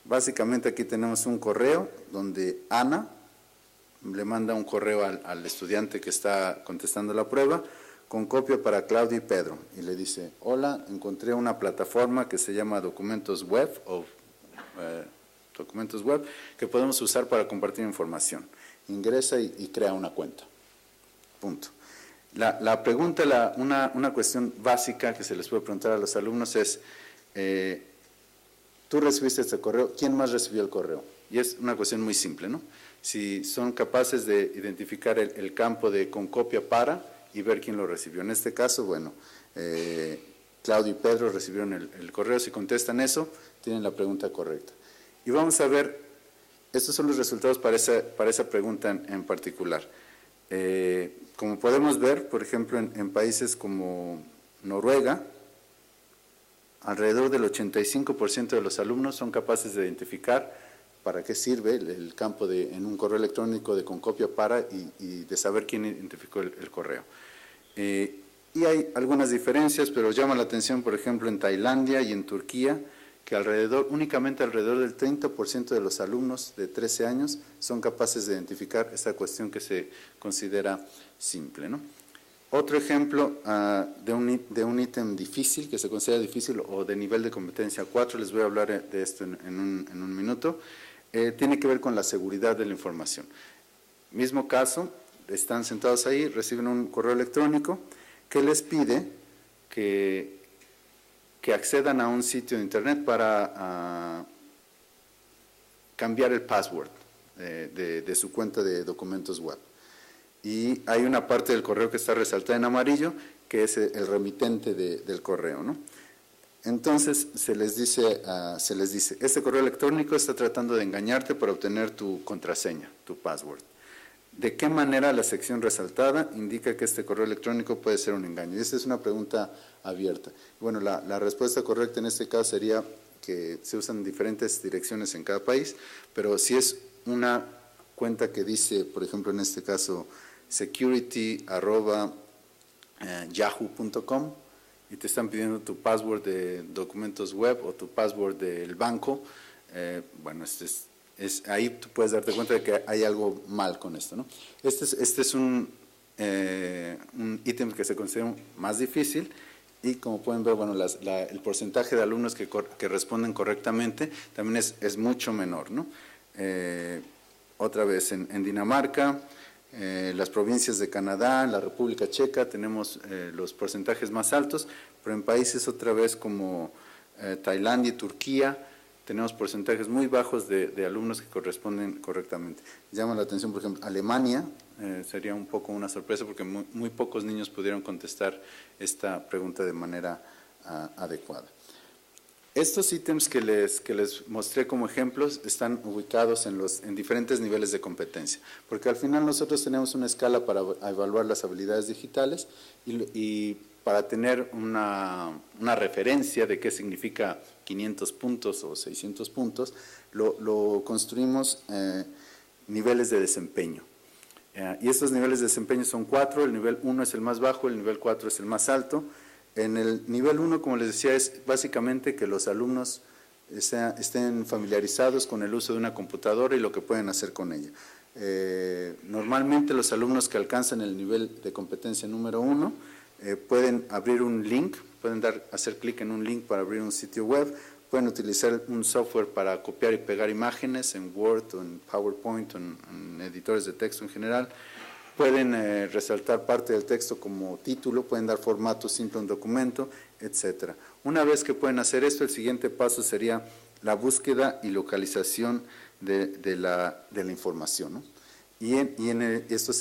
Básicamente aquí tenemos un correo donde Ana le manda un correo al estudiante que está contestando la prueba, con copia para Claudia y Pedro, y le dice: hola, encontré una plataforma que se llama Documentos Web, que podemos usar para compartir información. Ingresa y crea una cuenta. Punto. La pregunta, una cuestión básica que se les puede preguntar a los alumnos es: tú recibiste este correo, ¿quién más recibió el correo? Y es una cuestión muy simple, ¿no? Si son capaces de identificar el campo de con copia para y ver quién lo recibió. En este caso, bueno, Claudio y Pedro recibieron el correo. Si contestan eso, tienen la pregunta correcta. Y vamos a ver, estos son los resultados para esa pregunta en particular. Como podemos ver, por ejemplo, en países como Noruega, alrededor del 85% de los alumnos son capaces de identificar para qué sirve el campo en un correo electrónico de con copia para y de saber quién identificó el correo. Y hay algunas diferencias, pero llama la atención, por ejemplo, en Tailandia y en Turquía, que únicamente alrededor del 30% de los alumnos de 13 años son capaces de identificar esta cuestión que se considera simple, ¿no? Otro ejemplo de un ítem difícil, que se considera difícil o de nivel de competencia 4, les voy a hablar de esto en un minuto, tiene que ver con la seguridad de la información. Mismo caso, están sentados ahí, reciben un correo electrónico que les pide que accedan a un sitio de internet para cambiar el password de su cuenta de documentos web. Y hay una parte del correo que está resaltada en amarillo, que es el remitente del correo, ¿no? Entonces se les dice, este correo electrónico está tratando de engañarte para obtener tu contraseña, tu password. ¿De qué manera la sección resaltada indica que este correo electrónico puede ser un engaño? Y esta es una pregunta abierta. Bueno, la respuesta correcta en este caso sería que se usan diferentes direcciones en cada país, pero si es una cuenta que dice, por ejemplo, en este caso, security@yahoo.com, y te están pidiendo tu password de documentos web o tu password del banco, bueno, ahí tú puedes darte cuenta de que hay algo mal con esto, ¿no? Este es un ítem que se considera más difícil, y como pueden ver, bueno, el porcentaje de alumnos que responden correctamente también es mucho menor, ¿no? Otra vez, en Dinamarca, las provincias de Canadá, en la República Checa, tenemos los porcentajes más altos, pero en países otra vez como Tailandia y Turquía, tenemos porcentajes muy bajos de alumnos que corresponden correctamente. Llama la atención, por ejemplo, Alemania, sería un poco una sorpresa porque muy pocos niños pudieron contestar esta pregunta de manera adecuada. Estos ítems que les mostré como ejemplos están ubicados en diferentes niveles de competencia, porque al final nosotros tenemos una escala para evaluar las habilidades digitales y para tener una referencia de qué significa 500 puntos o 600 puntos, lo construimos niveles de desempeño. Y estos niveles de desempeño son 4, el nivel 1 es el más bajo, el nivel 4 es el más alto. En el nivel 1, como les decía, es básicamente que los alumnos estén familiarizados con el uso de una computadora y lo que pueden hacer con ella. Normalmente los alumnos que alcanzan el nivel de competencia número 1 pueden abrir un link, pueden hacer clic en un link para abrir un sitio web, pueden utilizar un software para copiar y pegar imágenes en Word o en PowerPoint o en editores de texto en general. Pueden resaltar parte del texto como título, pueden dar formato simple a un documento, etc. Una vez que pueden hacer esto, el siguiente paso sería la búsqueda y localización de la información, ¿no? Esto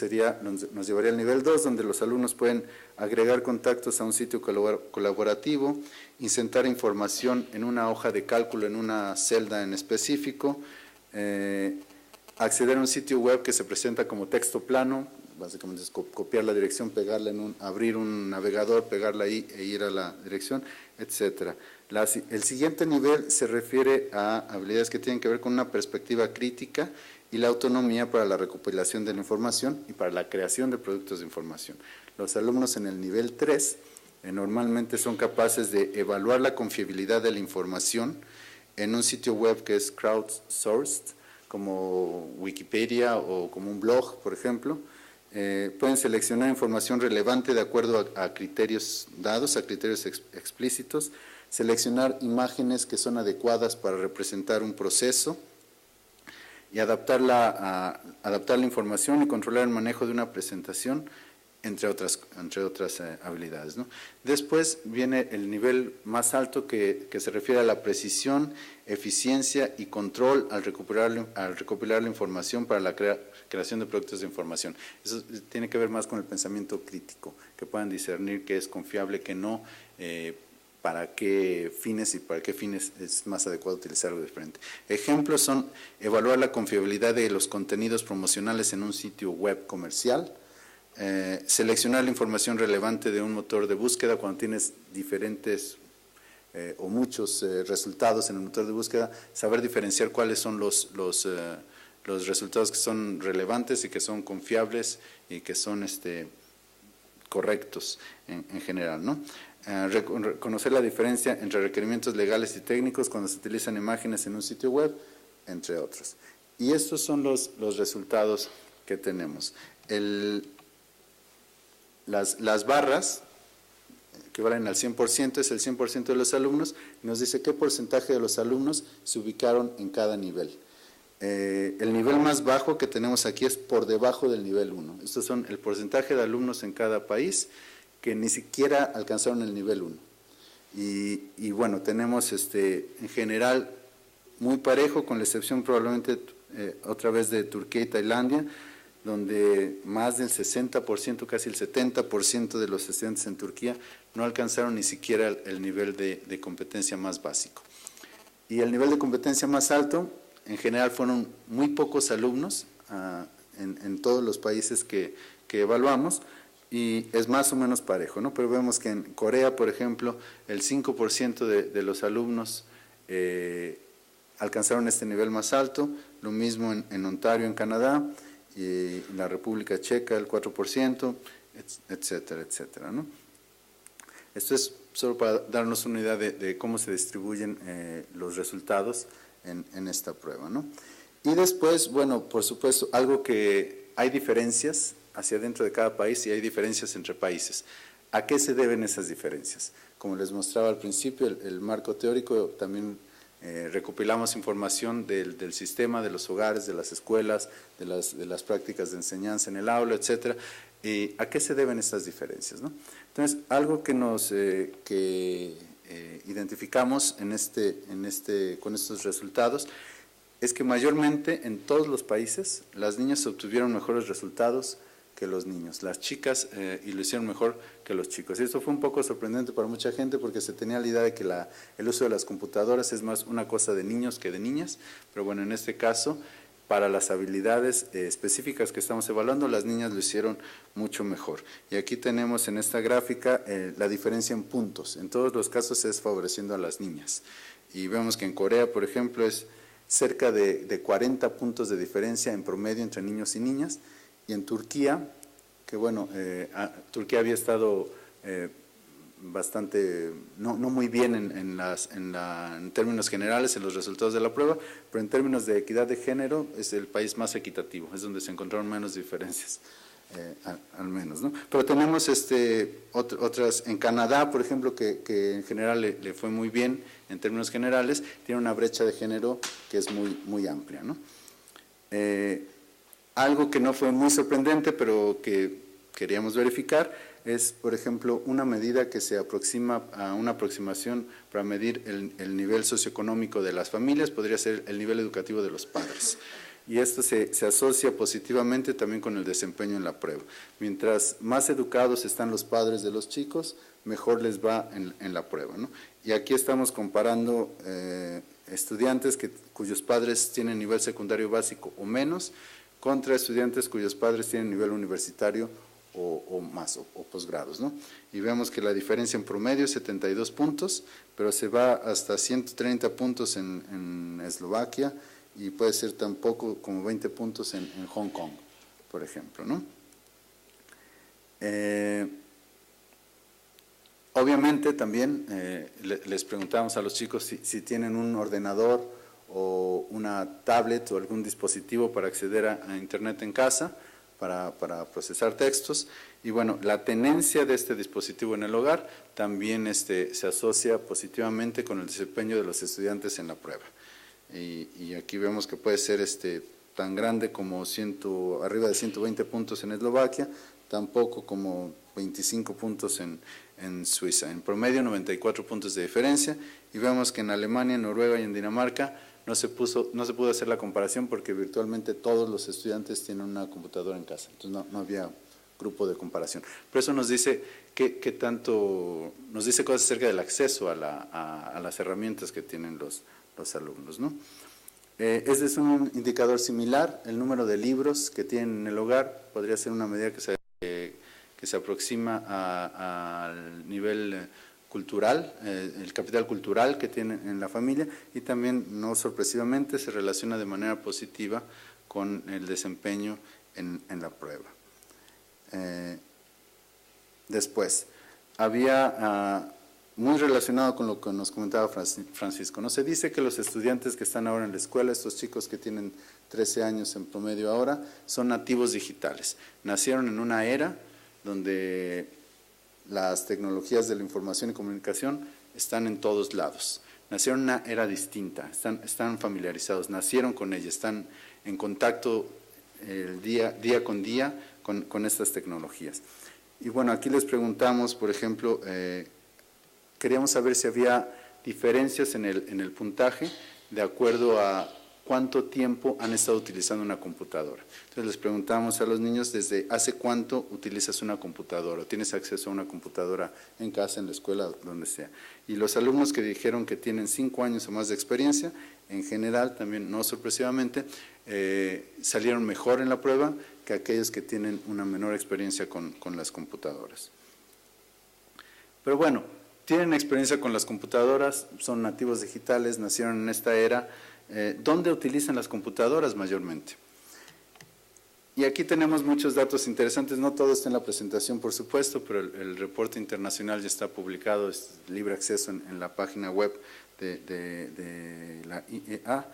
nos llevaría al nivel 2, donde los alumnos pueden agregar contactos a un sitio colaborativo, insertar información en una hoja de cálculo, en una celda en específico, acceder a un sitio web que se presenta como texto plano, básicamente es copiar la dirección, pegarla abrir un navegador, pegarla ahí e ir a la dirección, etc. El siguiente nivel se refiere a habilidades que tienen que ver con una perspectiva crítica y la autonomía para la recopilación de la información y para la creación de productos de información. Los alumnos en el nivel 3 normalmente son capaces de evaluar la confiabilidad de la información en un sitio web que es crowdsourced, como Wikipedia o como un blog, por ejemplo. Pueden seleccionar información relevante de acuerdo a criterios dados, a criterios explícitos, seleccionar imágenes que son adecuadas para representar un proceso y adaptar la información y controlar el manejo de una presentación, entre otras habilidades, ¿no? Después viene el nivel más alto que se refiere a la precisión, eficiencia y control al recopilar la información para la creación de productos de información. Eso tiene que ver más con el pensamiento crítico, que puedan discernir qué es confiable, qué no, para qué fines y para qué fines es más adecuado utilizar algo diferente. Ejemplos son evaluar la confiabilidad de los contenidos promocionales en un sitio web comercial, seleccionar la información relevante de un motor de búsqueda cuando tienes diferentes o muchos resultados en el motor de búsqueda, saber diferenciar cuáles son los resultados que son relevantes y que son confiables y que son correctos en general, ¿no? Reconocer la diferencia entre requerimientos legales y técnicos cuando se utilizan imágenes en un sitio web, entre otros. Y estos son los resultados que tenemos. Las barras que valen al 100% es el 100% de los alumnos, y nos dice qué porcentaje de los alumnos se ubicaron en cada nivel. El nivel más bajo que tenemos aquí es por debajo del nivel 1. Estos son el porcentaje de alumnos en cada país que ni siquiera alcanzaron el nivel 1. Y bueno, tenemos en general muy parejo, con la excepción probablemente otra vez de Turquía y Tailandia, donde más del 60%, casi el 70% de los estudiantes en Turquía no alcanzaron ni siquiera el nivel de competencia más básico. Y el nivel de competencia más alto, en general fueron muy pocos alumnos en todos los países que evaluamos, y es más o menos parejo, ¿no? Pero vemos que en Corea, por ejemplo, el 5% de los alumnos alcanzaron este nivel más alto, lo mismo en Ontario, en Canadá, y en la República Checa el 4%, etcétera, etcétera, ¿no? Esto es solo para darnos una idea de cómo se distribuyen los resultados en esta prueba, ¿no? Y después, bueno, por supuesto, algo que hay diferencias hacia dentro de cada país y hay diferencias entre países. ¿A qué se deben esas diferencias? Como les mostraba al principio, el marco teórico, también recopilamos información del sistema, de los hogares, de las escuelas, de las prácticas de enseñanza en el aula, etcétera. ¿A qué se deben estas diferencias, ¿no? Entonces, algo que identificamos con estos resultados es que mayormente en todos los países las niñas obtuvieron mejores resultados que los niños, las chicas, y lo hicieron mejor que los chicos. Y esto fue un poco sorprendente para mucha gente porque se tenía la idea de que el uso de las computadoras es más una cosa de niños que de niñas, pero bueno, en este caso, para las habilidades específicas que estamos evaluando, las niñas lo hicieron mucho mejor. Y aquí tenemos en esta gráfica la diferencia en puntos. En todos los casos es favoreciendo a las niñas. Y vemos que en Corea, por ejemplo, es cerca de 40 puntos de diferencia en promedio entre niños y niñas. Y en Turquía, que bueno, Turquía había estado bastante, no muy bien en términos generales en los resultados de la prueba, pero en términos de equidad de género es el país más equitativo, es donde se encontraron menos diferencias, al menos, ¿no? Pero tenemos otras, en Canadá, por ejemplo, que en general le fue muy bien en términos generales, tiene una brecha de género que es muy amplia, ¿no? Algo que no fue muy sorprendente, pero que queríamos verificar, es, por ejemplo, una medida que se aproxima a una aproximación para medir el nivel socioeconómico de las familias, podría ser el nivel educativo de los padres. Y esto se asocia positivamente también con el desempeño en la prueba. Mientras más educados están los padres de los chicos, mejor les va en la prueba, ¿no? Y aquí estamos comparando estudiantes cuyos padres tienen nivel secundario básico o menos, contra estudiantes cuyos padres tienen nivel universitario o más, o posgrados, ¿no? Y vemos que la diferencia en promedio es 72 puntos, pero se va hasta 130 puntos en Eslovaquia y puede ser tan poco como 20 puntos en Hong Kong, por ejemplo, ¿no? Obviamente también les preguntamos a los chicos si tienen un ordenador o una tablet o algún dispositivo para acceder a Internet en casa, para procesar textos. Y bueno, la tenencia de este dispositivo en el hogar también se asocia positivamente con el desempeño de los estudiantes en la prueba. Y aquí vemos que puede ser tan grande como arriba de 120 puntos en Eslovaquia, tan poco como 25 puntos en Suiza. En promedio 94 puntos de diferencia, y vemos que en Alemania, en Noruega y en Dinamarca no se pudo hacer la comparación porque virtualmente todos los estudiantes tienen una computadora en casa, entonces no había grupo de comparación. Pero eso nos dice nos dice cosas acerca del acceso a las herramientas que tienen los alumnos, ¿no? Este es un indicador similar, el número de libros que tienen en el hogar podría ser una medida que se aproxima al nivel cultural, el capital cultural que tienen en la familia, y también, no sorpresivamente, se relaciona de manera positiva con el desempeño en la prueba. Después, había, muy relacionado con lo que nos comentaba Francisco, ¿no? Se dice que los estudiantes que están ahora en la escuela, estos chicos que tienen 13 años en promedio ahora, son nativos digitales. Nacieron en una era donde las tecnologías de la información y comunicación están en todos lados. Nacieron en una era distinta, están familiarizados, nacieron con ella, están en contacto día con día con estas tecnologías. Y bueno, aquí les preguntamos, por ejemplo, queríamos saber si había diferencias en el puntaje de acuerdo a cuánto tiempo han estado utilizando una computadora. Entonces les preguntamos a los niños desde hace cuánto utilizas una computadora o tienes acceso a una computadora en casa, en la escuela, donde sea. Y los alumnos que dijeron que tienen 5 años o más de experiencia, en general, también no sorpresivamente, salieron mejor en la prueba que aquellos que tienen una menor experiencia con las computadoras. Pero bueno, tienen experiencia con las computadoras, son nativos digitales, nacieron en esta era. ¿Dónde utilizan las computadoras mayormente? Y aquí tenemos muchos datos interesantes, no todo está en la presentación, por supuesto, pero el reporte internacional ya está publicado, es libre acceso en la página web de la IEA.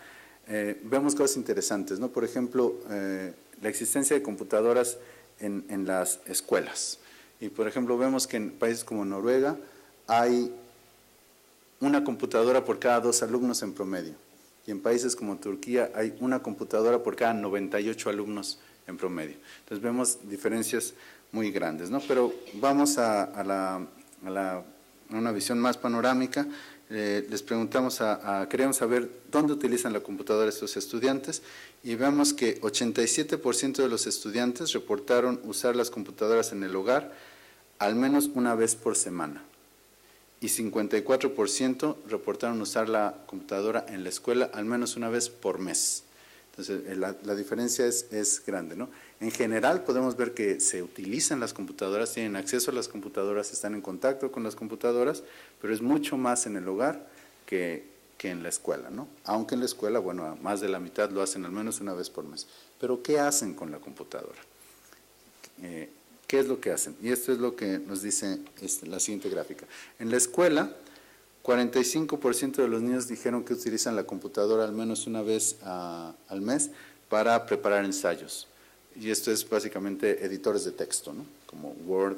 Vemos cosas interesantes, ¿no? Por ejemplo, la existencia de computadoras en las escuelas. Y por ejemplo, vemos que en países como Noruega hay una computadora por cada 2 alumnos en promedio. Y en países como Turquía hay una computadora por cada 98 alumnos en promedio. Entonces vemos diferencias muy grandes, ¿no? Pero vamos a una visión más panorámica. les preguntamos queríamos saber dónde utilizan la computadora estos estudiantes y vemos que 87% de los estudiantes reportaron usar las computadoras en el hogar al menos una vez por semana y 54% reportaron usar la computadora en la escuela al menos una vez por mes. Entonces, la diferencia es grande, ¿no? En general podemos ver que se utilizan las computadoras, tienen acceso a las computadoras, están en contacto con las computadoras, pero es mucho más en el hogar que en la escuela, ¿no? Aunque en la escuela, bueno, más de la mitad lo hacen al menos una vez por mes. Pero ¿qué hacen con la computadora? ¿Qué es lo que hacen? Y esto es lo que nos dice la siguiente gráfica. En la escuela, 45% de los niños dijeron que utilizan la computadora al menos una vez al mes para preparar ensayos. Y esto es básicamente editores de texto, ¿no? Como Word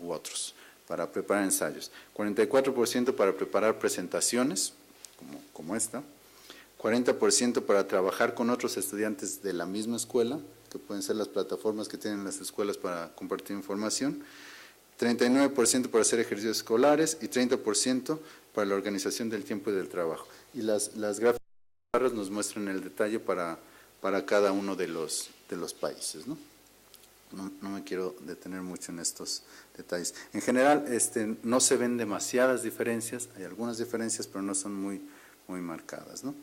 u otros, para preparar ensayos. 44% para preparar presentaciones, como esta. 40% para trabajar con otros estudiantes de la misma escuela, que pueden ser las plataformas que tienen las escuelas para compartir información. 39% para hacer ejercicios escolares y 30% para la organización del tiempo y del trabajo. Y las gráficas nos muestran el detalle para cada uno de los países, ¿no? No me quiero detener mucho en estos detalles. En general, no se ven demasiadas diferencias, hay algunas diferencias, pero no son muy marcadas, ¿no?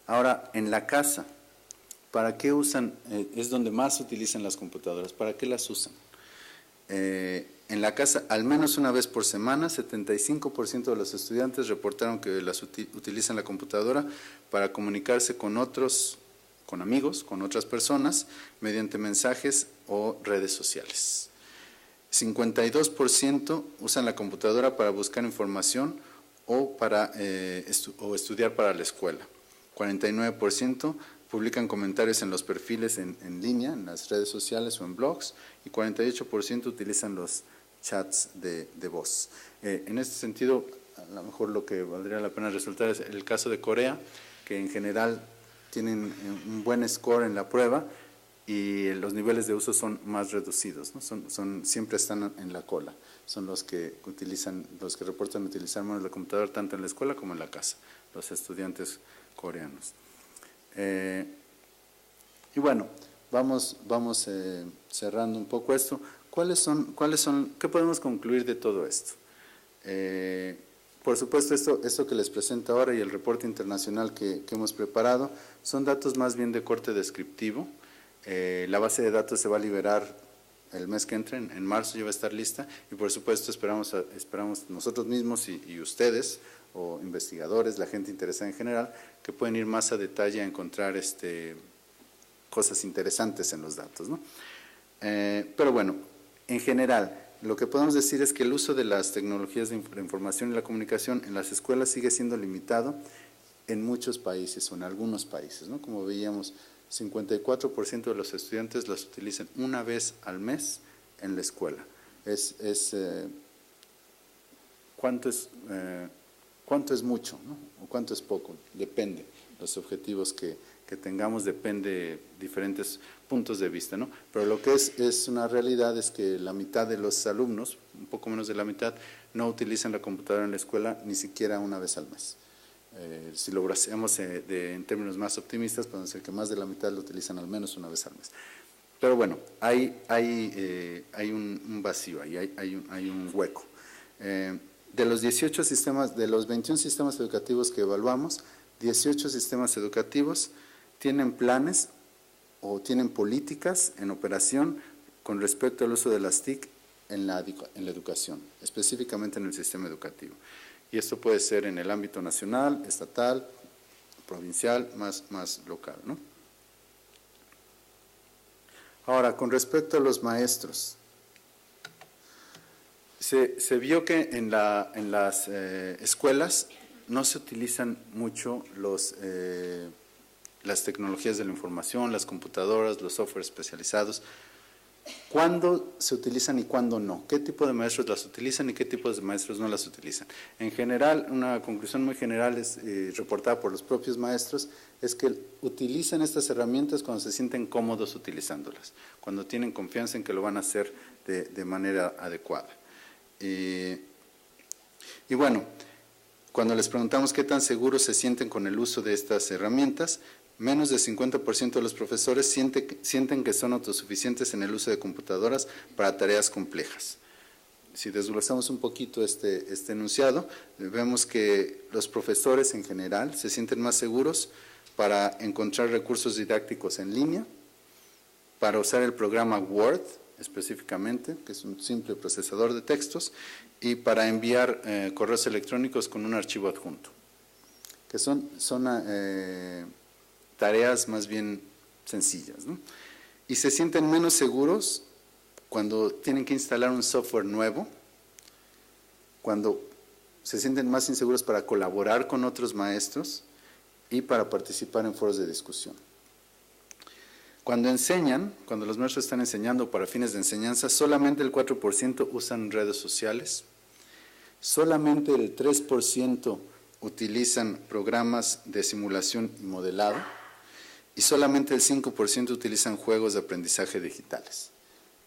Ahora, en la casa, ¿para qué usan? Es donde más se utilizan las computadoras. ¿Para qué las usan? En la casa, al menos una vez por semana, 75% de los estudiantes reportaron que utilizan la computadora para comunicarse con otros, con amigos, con otras personas, mediante mensajes o redes sociales. 52% usan la computadora para buscar información o estudiar para la escuela. 49% publican comentarios en los perfiles en línea, en las redes sociales o en blogs, y 48% utilizan los chats de voz. En este sentido, a lo mejor lo que valdría la pena resaltar es el caso de Corea, que en general tienen un buen score en la prueba y los niveles de uso son más reducidos, ¿no? Siempre están en la cola. Son los que reportan utilizar más la computadora tanto en la escuela como en la casa, los estudiantes coreanos. Y bueno, vamos cerrando un poco esto. ¿Qué podemos concluir de todo esto? Por supuesto, esto que les presento ahora y el reporte internacional que hemos preparado son datos más bien de corte descriptivo. La base de datos se va a liberar el mes que entra, en marzo ya va a estar lista, y por supuesto esperamos nosotros mismos y ustedes, o investigadores, la gente interesada en general, que pueden ir más a detalle a encontrar cosas interesantes en los datos, ¿no? Pero bueno, en general, lo que podemos decir es que el uso de las tecnologías de la información y la comunicación en las escuelas sigue siendo limitado en muchos países o en algunos países, ¿no? Como veíamos, 54% de los estudiantes las utilizan una vez al mes en la escuela. ¿Cuánto es mucho, ¿no? ¿O cuánto es poco? Depende. Los objetivos que tengamos depende de diferentes puntos de vista, ¿no? Pero lo que es una realidad es que la mitad de los alumnos, un poco menos de la mitad, no utilizan la computadora en la escuela ni siquiera una vez al mes. Si lo hacemos en términos más optimistas, podemos decir que más de la mitad lo utilizan al menos una vez al mes. Pero bueno, hay un vacío, hay un hueco. De los 21 sistemas educativos que evaluamos, 18 sistemas educativos tienen planes o tienen políticas en operación con respecto al uso de las TIC en la educación, específicamente en el sistema educativo. Y esto puede ser en el ámbito nacional, estatal, provincial, más local, ¿no? Ahora, con respecto a los maestros, se vio que en las escuelas no se utilizan mucho las tecnologías de la información, las computadoras, los software especializados. ¿Cuándo se utilizan y cuándo no? ¿Qué tipo de maestros las utilizan y qué tipos de maestros no las utilizan? En general, una conclusión muy general reportada por los propios maestros es que utilizan estas herramientas cuando se sienten cómodos utilizándolas, cuando tienen confianza en que lo van a hacer de manera adecuada. Y bueno, cuando les preguntamos qué tan seguros se sienten con el uso de estas herramientas, menos del 50% de los profesores sienten que son autosuficientes en el uso de computadoras para tareas complejas. Si desglosamos un poquito este enunciado, vemos que los profesores en general se sienten más seguros para encontrar recursos didácticos en línea, para usar el programa Word específicamente, que es un simple procesador de textos, y para enviar correos electrónicos con un archivo adjunto, que son tareas más bien sencillas, ¿no? Y se sienten menos seguros cuando tienen que instalar un software nuevo, cuando se sienten más inseguros para colaborar con otros maestros y para participar en foros de discusión. Cuando enseñan, cuando los maestros están enseñando para fines de enseñanza, solamente el 4% usan redes sociales, solamente el 3% utilizan programas de simulación y modelado y solamente el 5% utilizan juegos de aprendizaje digitales.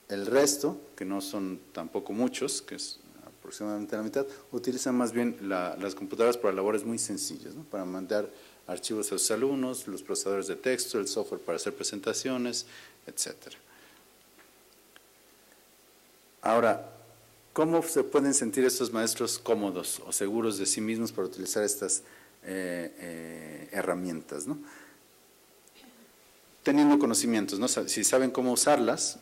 El resto, que no son tampoco muchos, que es aproximadamente la mitad, utilizan más bien las computadoras para labores muy sencillas, ¿no? Para mandar archivos a sus alumnos, los procesadores de texto, el software para hacer presentaciones, etc. Ahora, ¿cómo se pueden sentir estos maestros cómodos o seguros de sí mismos para utilizar estas herramientas, ¿no? Teniendo conocimientos, ¿no? Si saben cómo usarlas,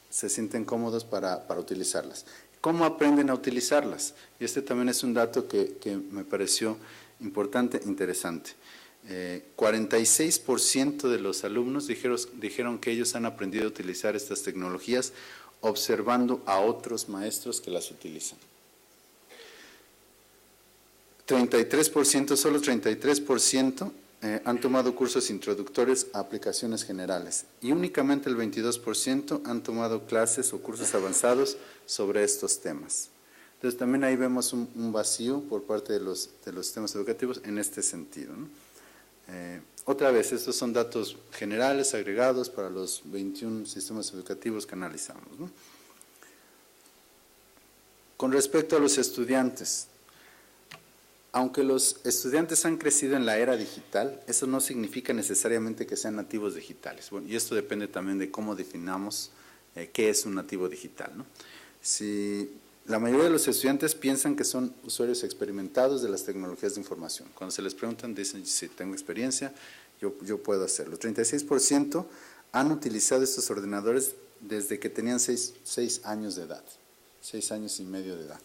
se sienten cómodos para utilizarlas. ¿Cómo aprenden a utilizarlas? Y este también es un dato que me pareció importante, interesante. 46% de los alumnos dijeron que ellos han aprendido a utilizar estas tecnologías observando a otros maestros que las utilizan. 33%, solo 33% han tomado cursos introductorios a aplicaciones generales y únicamente el 22% han tomado clases o cursos avanzados sobre estos temas. Entonces también ahí vemos un vacío por parte de los sistemas educativos en este sentido, ¿no? Otra vez, estos son datos generales agregados para los 21 sistemas educativos que analizamos, ¿no? Con respecto a los estudiantes, aunque los estudiantes han crecido en la era digital, eso no significa necesariamente que sean nativos digitales. Bueno, y esto depende también de cómo definamos qué es un nativo digital, ¿no? Si la mayoría de los estudiantes piensan que son usuarios experimentados de las tecnologías de información. Cuando se les preguntan, dicen, sí, tengo experiencia, yo puedo hacerlo. 36% han utilizado estos ordenadores desde que tenían 6 años de edad, 6 años y medio de edad.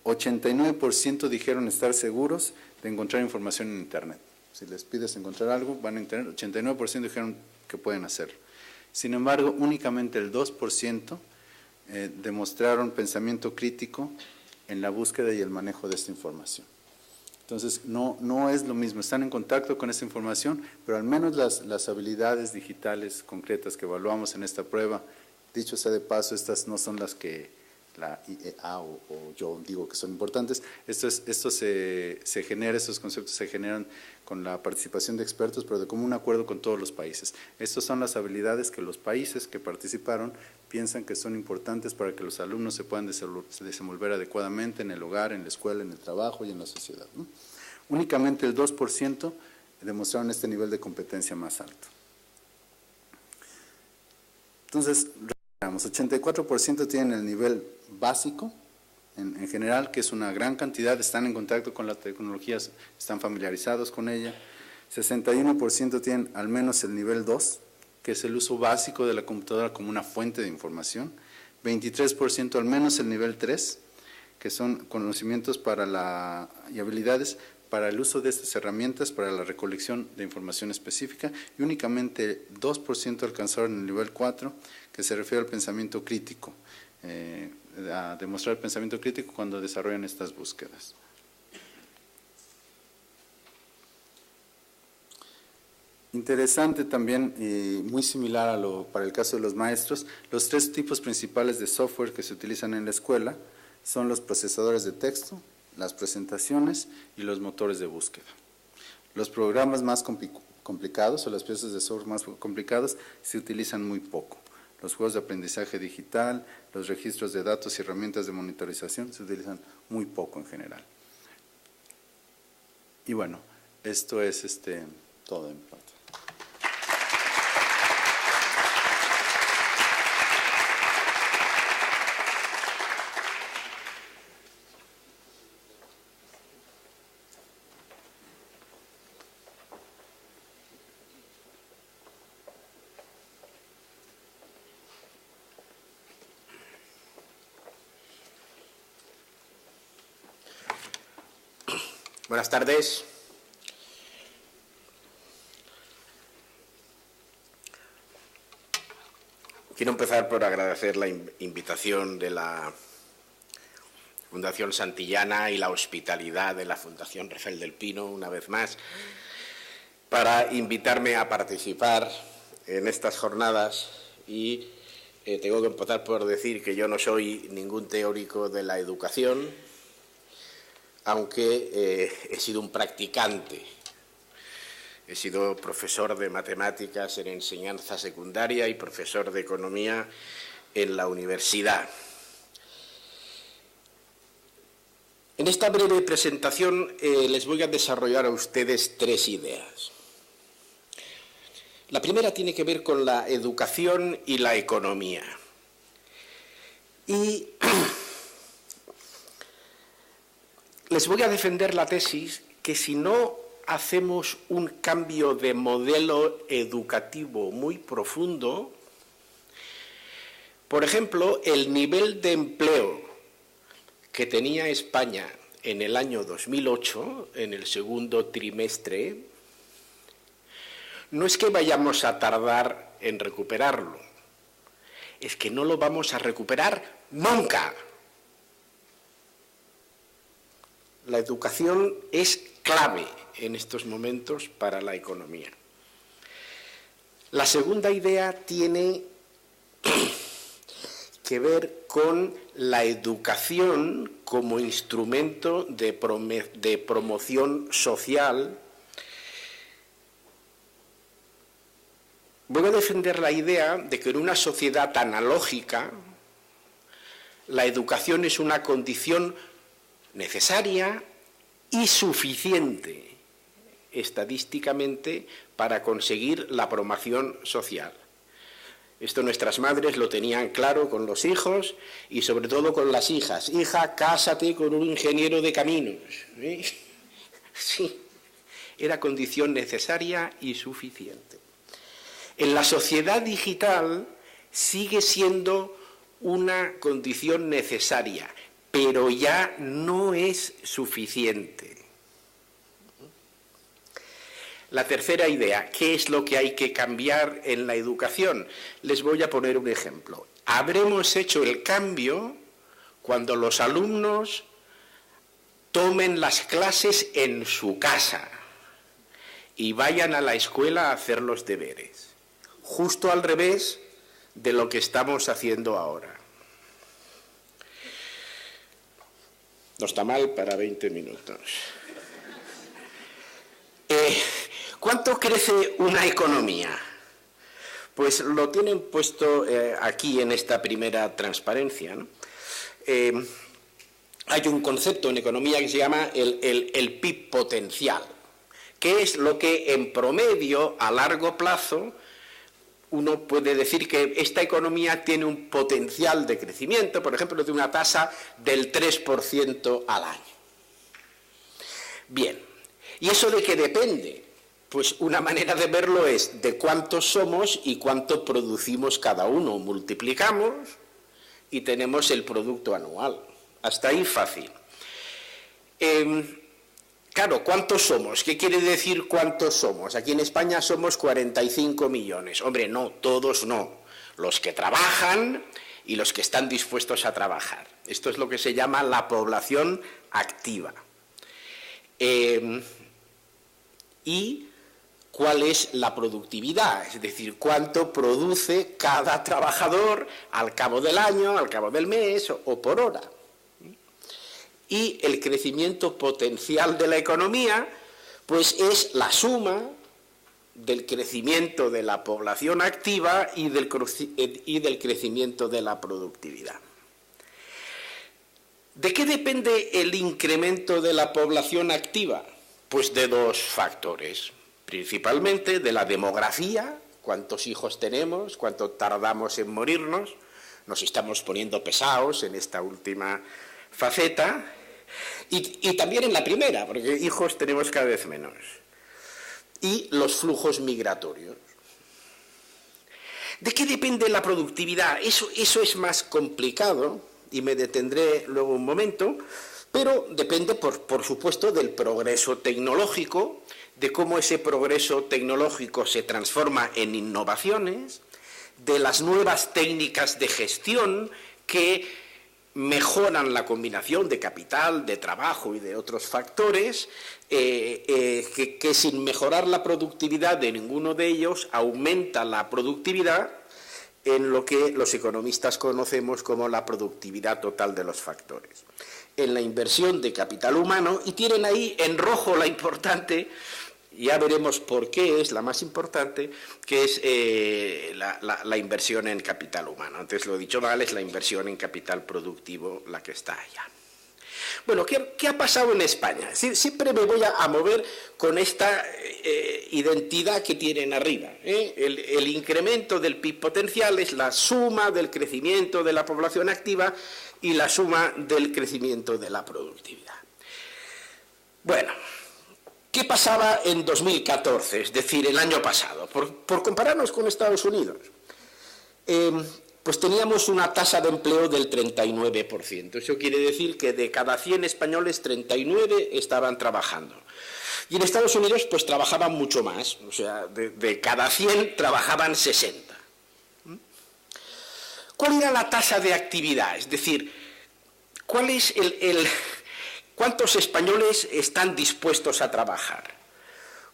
89% dijeron estar seguros de encontrar información en Internet. Si les pides encontrar algo, van a Internet. 89% dijeron que pueden hacerlo. Sin embargo, únicamente el 2% demostraron pensamiento crítico en la búsqueda y el manejo de esta información. Entonces, no es lo mismo. Están en contacto con esta información, pero al menos las habilidades digitales concretas que evaluamos en esta prueba, dicho sea de paso, estas no son las que la IEA o yo digo que son importantes. Esto se genera, estos conceptos se generan con la participación de expertos, pero de común acuerdo con todos los países. Estas son las habilidades que los países que participaron piensan que son importantes para que los alumnos se puedan desenvolver adecuadamente en el hogar, en la escuela, en el trabajo y en la sociedad, ¿no? Únicamente el 2% demostraron este nivel de competencia más alto. Entonces, 84% tienen el nivel básico en general, que es una gran cantidad, están en contacto con las tecnologías, están familiarizados con ella. 61% tienen al menos el nivel 2, que es el uso básico de la computadora como una fuente de información. 23% al menos el nivel 3, que son conocimientos y habilidades para el uso de estas herramientas para la recolección de información específica, y únicamente 2% alcanzaron el nivel 4, que se refiere al pensamiento crítico, a demostrar el pensamiento crítico cuando desarrollan estas búsquedas. Interesante también, y muy similar para el caso de los maestros, los 3 tipos principales de software que se utilizan en la escuela son los procesadores de texto, las presentaciones y los motores de búsqueda. Los programas más complicados o las piezas de software más complicadas se utilizan muy poco. Los juegos de aprendizaje digital, los registros de datos y herramientas de monitorización se utilizan muy poco en general. Y bueno, esto es todo en parte. Buenas tardes. Quiero empezar por agradecer la invitación de la Fundación Santillana y la hospitalidad de la Fundación Rafael del Pino, una vez más, para invitarme a participar en estas jornadas. Y tengo que empezar por decir que yo no soy ningún teórico de la educación, aunque he sido un practicante. He sido profesor de matemáticas en enseñanza secundaria y profesor de economía en la universidad. En esta breve presentación les voy a desarrollar a ustedes 3 ideas. La primera tiene que ver con la educación y la economía. Y les voy a defender la tesis que si no hacemos un cambio de modelo educativo muy profundo, por ejemplo, el nivel de empleo que tenía España en el año 2008, en el segundo trimestre, no es que vayamos a tardar en recuperarlo, es que no lo vamos a recuperar nunca. La educación es clave en estos momentos para la economía. La segunda idea tiene que ver con la educación como instrumento de promoción social. Voy a defender la idea de que en una sociedad analógica la educación es una condición necesaria y suficiente estadísticamente para conseguir la promoción social. Esto nuestras madres lo tenían claro con los hijos y sobre todo con las hijas. Hija, cásate con un ingeniero de caminos. Sí, era condición necesaria y suficiente. En la sociedad digital sigue siendo una condición necesaria, pero ya no es suficiente. La tercera idea, ¿qué es lo que hay que cambiar en la educación? Les voy a poner un ejemplo. Habremos hecho el cambio cuando los alumnos tomen las clases en su casa y vayan a la escuela a hacer los deberes. Justo al revés de lo que estamos haciendo ahora. No está mal para 20 minutos. ¿Cuánto crece una economía? Pues lo tienen puesto aquí en esta primera transparencia, ¿no? Hay un concepto en economía que se llama el PIB potencial, que es lo que en promedio a largo plazo uno puede decir que esta economía tiene un potencial de crecimiento, por ejemplo, de una tasa del 3% al año. Bien, ¿y eso de qué depende? Pues una manera de verlo es de cuántos somos y cuánto producimos cada uno. Multiplicamos y tenemos el producto anual. Hasta ahí fácil. Claro, ¿cuántos somos? ¿Qué quiere decir cuántos somos? Aquí en España somos 45 millones. Hombre, no, todos no. Los que trabajan y los que están dispuestos a trabajar. Esto es lo que se llama la población activa. Y cuál es la productividad, es decir, cuánto produce cada trabajador al cabo del año, al cabo del mes o por hora. Y el crecimiento potencial de la economía, pues es la suma del crecimiento de la población activa y del crecimiento de la productividad. ¿De qué depende el incremento de la población activa? Pues de dos factores, principalmente de la demografía, cuántos hijos tenemos, cuánto tardamos en morirnos, nos estamos poniendo pesados en esta última faceta, y también en la primera, porque hijos tenemos cada vez menos, y los flujos migratorios. ¿De qué depende la productividad? Eso es más complicado, y me detendré luego un momento, pero depende, por supuesto, del progreso tecnológico, de cómo ese progreso tecnológico se transforma en innovaciones, de las nuevas técnicas de gestión que mejoran la combinación de capital, de trabajo y de otros factores, que sin mejorar la productividad de ninguno de ellos aumenta la productividad en lo que los economistas conocemos como la productividad total de los factores. En la inversión de capital humano, y tienen ahí en rojo la importante, ya veremos por qué es la más importante, que es la inversión en capital humano. Antes lo he dicho mal, es la inversión en capital productivo la que está allá. Bueno, ¿qué ha pasado en España? Siempre me voy a mover con esta identidad que tienen arriba. El incremento del PIB potencial es la suma del crecimiento de la población activa y la suma del crecimiento de la productividad. Bueno, ¿qué pasaba en 2014, es decir, el año pasado? Por compararnos con Estados Unidos, pues teníamos una tasa de empleo del 39%. Eso quiere decir que de cada 100 españoles, 39 estaban trabajando. Y en Estados Unidos, pues trabajaban mucho más. O sea, de cada 100 trabajaban 60. ¿Cuál era la tasa de actividad? Es decir, ¿cuál es ¿cuántos españoles están dispuestos a trabajar?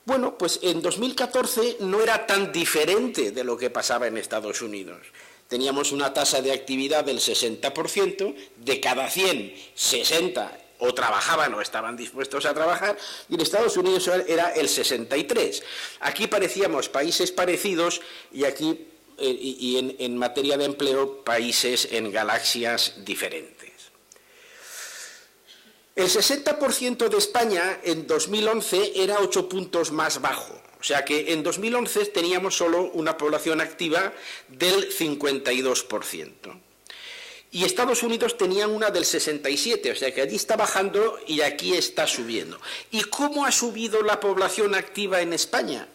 Bueno, pues en 2014 no era tan diferente de lo que pasaba en Estados Unidos. Teníamos una tasa de actividad del 60%, de cada 100, 60 o trabajaban o estaban dispuestos a trabajar, y en Estados Unidos era el 63%. Aquí parecíamos países parecidos y aquí, en materia de empleo, países en galaxias diferentes. El 60% de España en 2011 era 8 puntos más bajo. O sea que en 2011 teníamos solo una población activa del 52%. Y Estados Unidos tenía una del 67%, o sea que allí está bajando y aquí está subiendo. ¿Y cómo ha subido la población activa en España?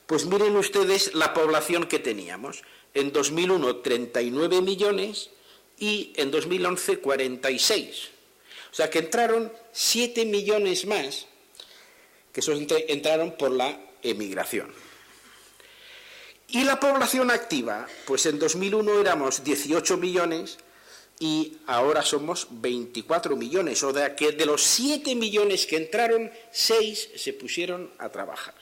Pues miren ustedes la población que teníamos. En 2001, 39 millones y en 2011, 46. O sea que entraron 7 millones más, que entraron por la emigración. Y la población activa, pues en 2001 éramos 18 millones y ahora somos 24 millones. O sea que de los 7 millones que entraron, 6 se pusieron a trabajar.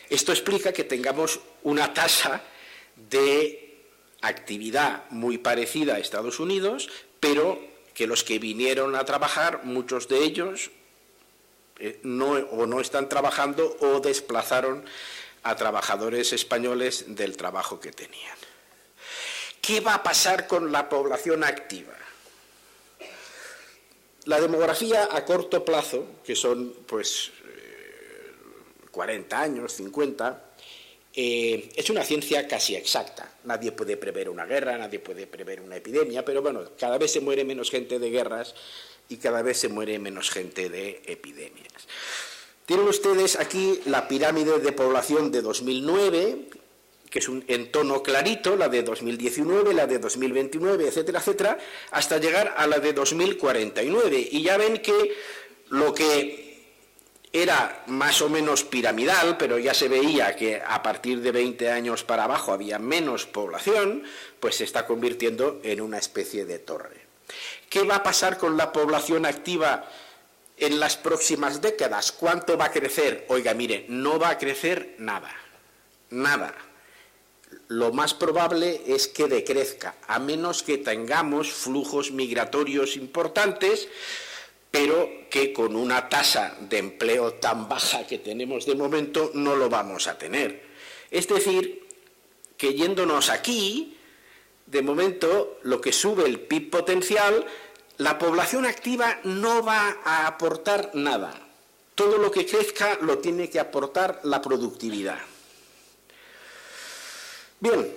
Esto explica que tengamos una tasa de actividad muy parecida a Estados Unidos, pero que los que vinieron a trabajar, muchos de ellos no están trabajando o desplazaron a trabajadores españoles del trabajo que tenían. ¿Qué va a pasar con la población activa? La demografía a corto plazo, que son pues 40 años, 50, es una ciencia casi exacta. Nadie puede prever una guerra, nadie puede prever una epidemia, pero bueno, cada vez se muere menos gente de guerras y cada vez se muere menos gente de epidemias. Tienen ustedes aquí la pirámide de población de 2009, que es en tono clarito, la de 2019, la de 2029, etcétera, etcétera, hasta llegar a la de 2049. Y ya ven que lo que era más o menos piramidal, pero ya se veía que a partir de 20 años para abajo había menos población, pues se está convirtiendo en una especie de torre. ¿Qué va a pasar con la población activa en las próximas décadas? ¿Cuánto va a crecer? Oiga, mire, no va a crecer nada, nada. Lo más probable es que decrezca, a menos que tengamos flujos migratorios importantes, pero que con una tasa de empleo tan baja que tenemos de momento no lo vamos a tener. Es decir, que yéndonos aquí, de momento lo que sube el PIB potencial, la población activa no va a aportar nada. Todo lo que crezca lo tiene que aportar la productividad. Bien,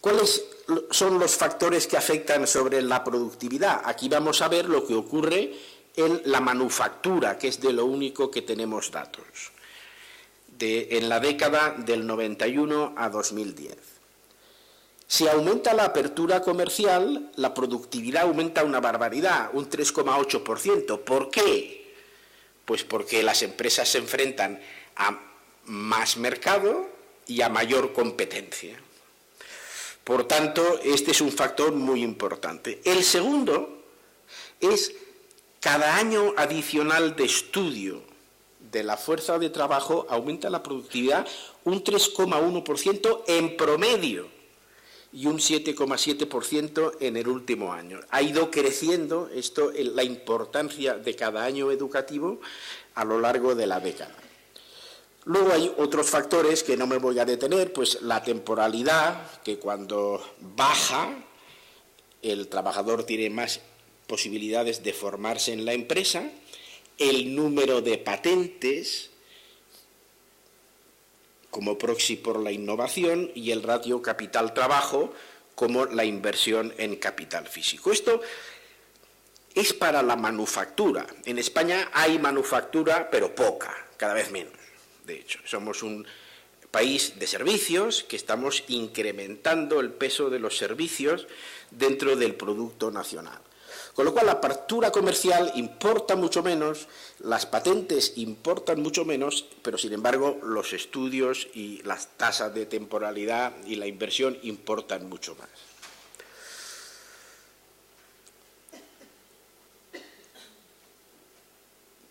¿cuáles son los factores que afectan sobre la productividad? Aquí vamos a ver lo que ocurre en la manufactura, que es de lo único que tenemos datos, en la década del 91 a 2010. Si aumenta la apertura comercial, la productividad aumenta una barbaridad, un 3,8%. ¿Por qué? Pues porque las empresas se enfrentan a más mercado y a mayor competencia. Por tanto, este es un factor muy importante. El segundo es cada año adicional de estudio de la fuerza de trabajo aumenta la productividad un 3,1% en promedio y un 7,7% en el último año. Ha ido creciendo esto, la importancia de cada año educativo a lo largo de la década. Luego hay otros factores que no me voy a detener, pues la temporalidad, que cuando baja el trabajador tiene más posibilidades de formarse en la empresa, el número de patentes como proxy por la innovación y el ratio capital-trabajo como la inversión en capital físico. Esto es para la manufactura. En España hay manufactura, pero poca, cada vez menos. De hecho, somos un país de servicios que estamos incrementando el peso de los servicios dentro del Producto Nacional. Con lo cual la apertura comercial importa mucho menos, las patentes importan mucho menos, pero sin embargo los estudios y las tasas de temporalidad y la inversión importan mucho más.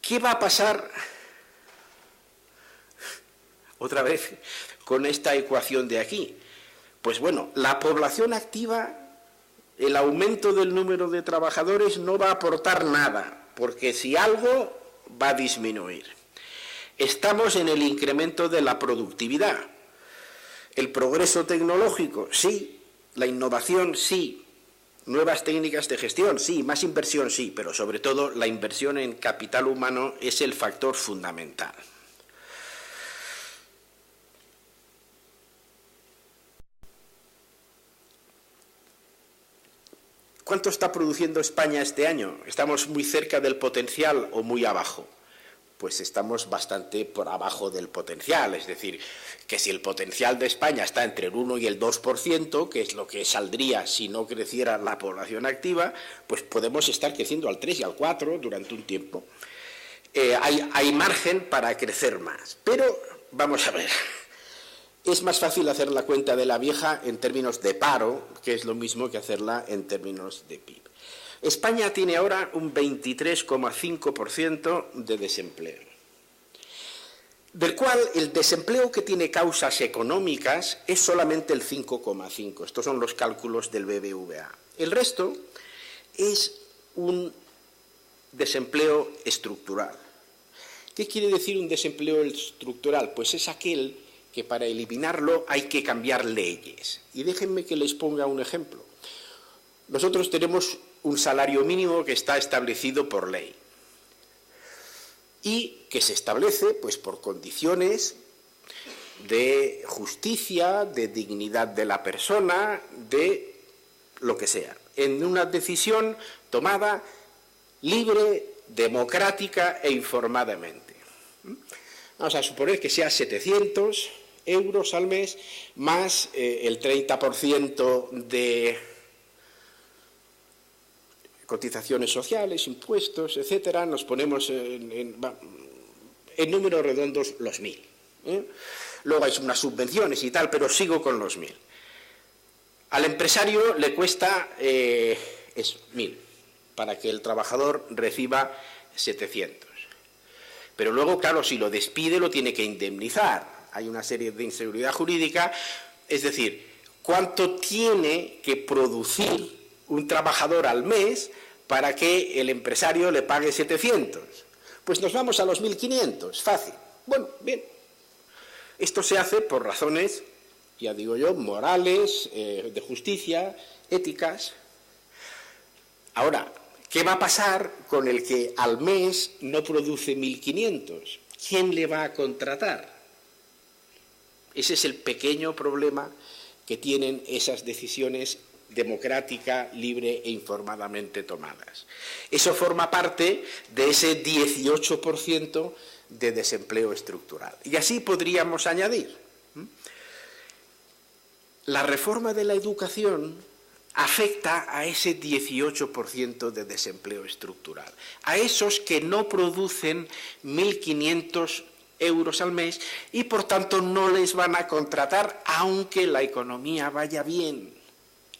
¿Qué va a pasar otra vez con esta ecuación de aquí? Pues bueno, la población activa, el aumento del número de trabajadores no va a aportar nada, porque si algo va a disminuir. Estamos en el incremento de la productividad. El progreso tecnológico, sí. La innovación, sí. Nuevas técnicas de gestión, sí. Más inversión, sí. Pero sobre todo la inversión en capital humano es el factor fundamental. ¿Cuánto está produciendo España este año? ¿Estamos muy cerca del potencial o muy abajo? Pues estamos bastante por abajo del potencial, es decir, que si el potencial de España está entre el 1 y el 2%, que es lo que saldría si no creciera la población activa, pues podemos estar creciendo al 3 y al 4 durante un tiempo. Hay margen para crecer más, pero vamos a ver. Es más fácil hacer la cuenta de la vieja en términos de paro, que es lo mismo que hacerla en términos de PIB. España tiene ahora un 23,5% de desempleo, del cual el desempleo que tiene causas económicas es solamente el 5,5%. Estos son los cálculos del BBVA. El resto es un desempleo estructural. ¿Qué quiere decir un desempleo estructural? Pues es aquel que para eliminarlo hay que cambiar leyes. Y déjenme que les ponga un ejemplo. Nosotros tenemos un salario mínimo que está establecido por ley y que se establece pues, por condiciones de justicia, de dignidad de la persona, de lo que sea, en una decisión tomada libre, democrática e informadamente. Vamos a suponer que sea 700 euros al mes más el 30% de cotizaciones sociales, impuestos, etcétera. Nos ponemos en números redondos los 1.000. Luego hay unas subvenciones y tal, pero sigo con los 1.000. Al empresario le cuesta 1.000 para que el trabajador reciba 700. Pero luego, claro, si lo despide lo tiene que indemnizar. Hay una serie de inseguridad jurídica. Es decir, ¿cuánto tiene que producir un trabajador al mes para que el empresario le pague 700? Pues nos vamos a los 1.500, fácil. Bueno, bien. Esto se hace por razones, ya digo yo, morales, de justicia, éticas. Ahora, ¿Qué va a pasar con el que al mes no produce 1.500? ¿Quién le va a contratar? Ese es el pequeño problema que tienen esas decisiones democrática, libre e informadamente tomadas. Eso forma parte de ese 18% de desempleo estructural. Y así podríamos añadir. La reforma de la educación afecta a ese 18% de desempleo estructural, a esos que no producen 1.500 euros al mes y por tanto no les van a contratar aunque la economía vaya bien,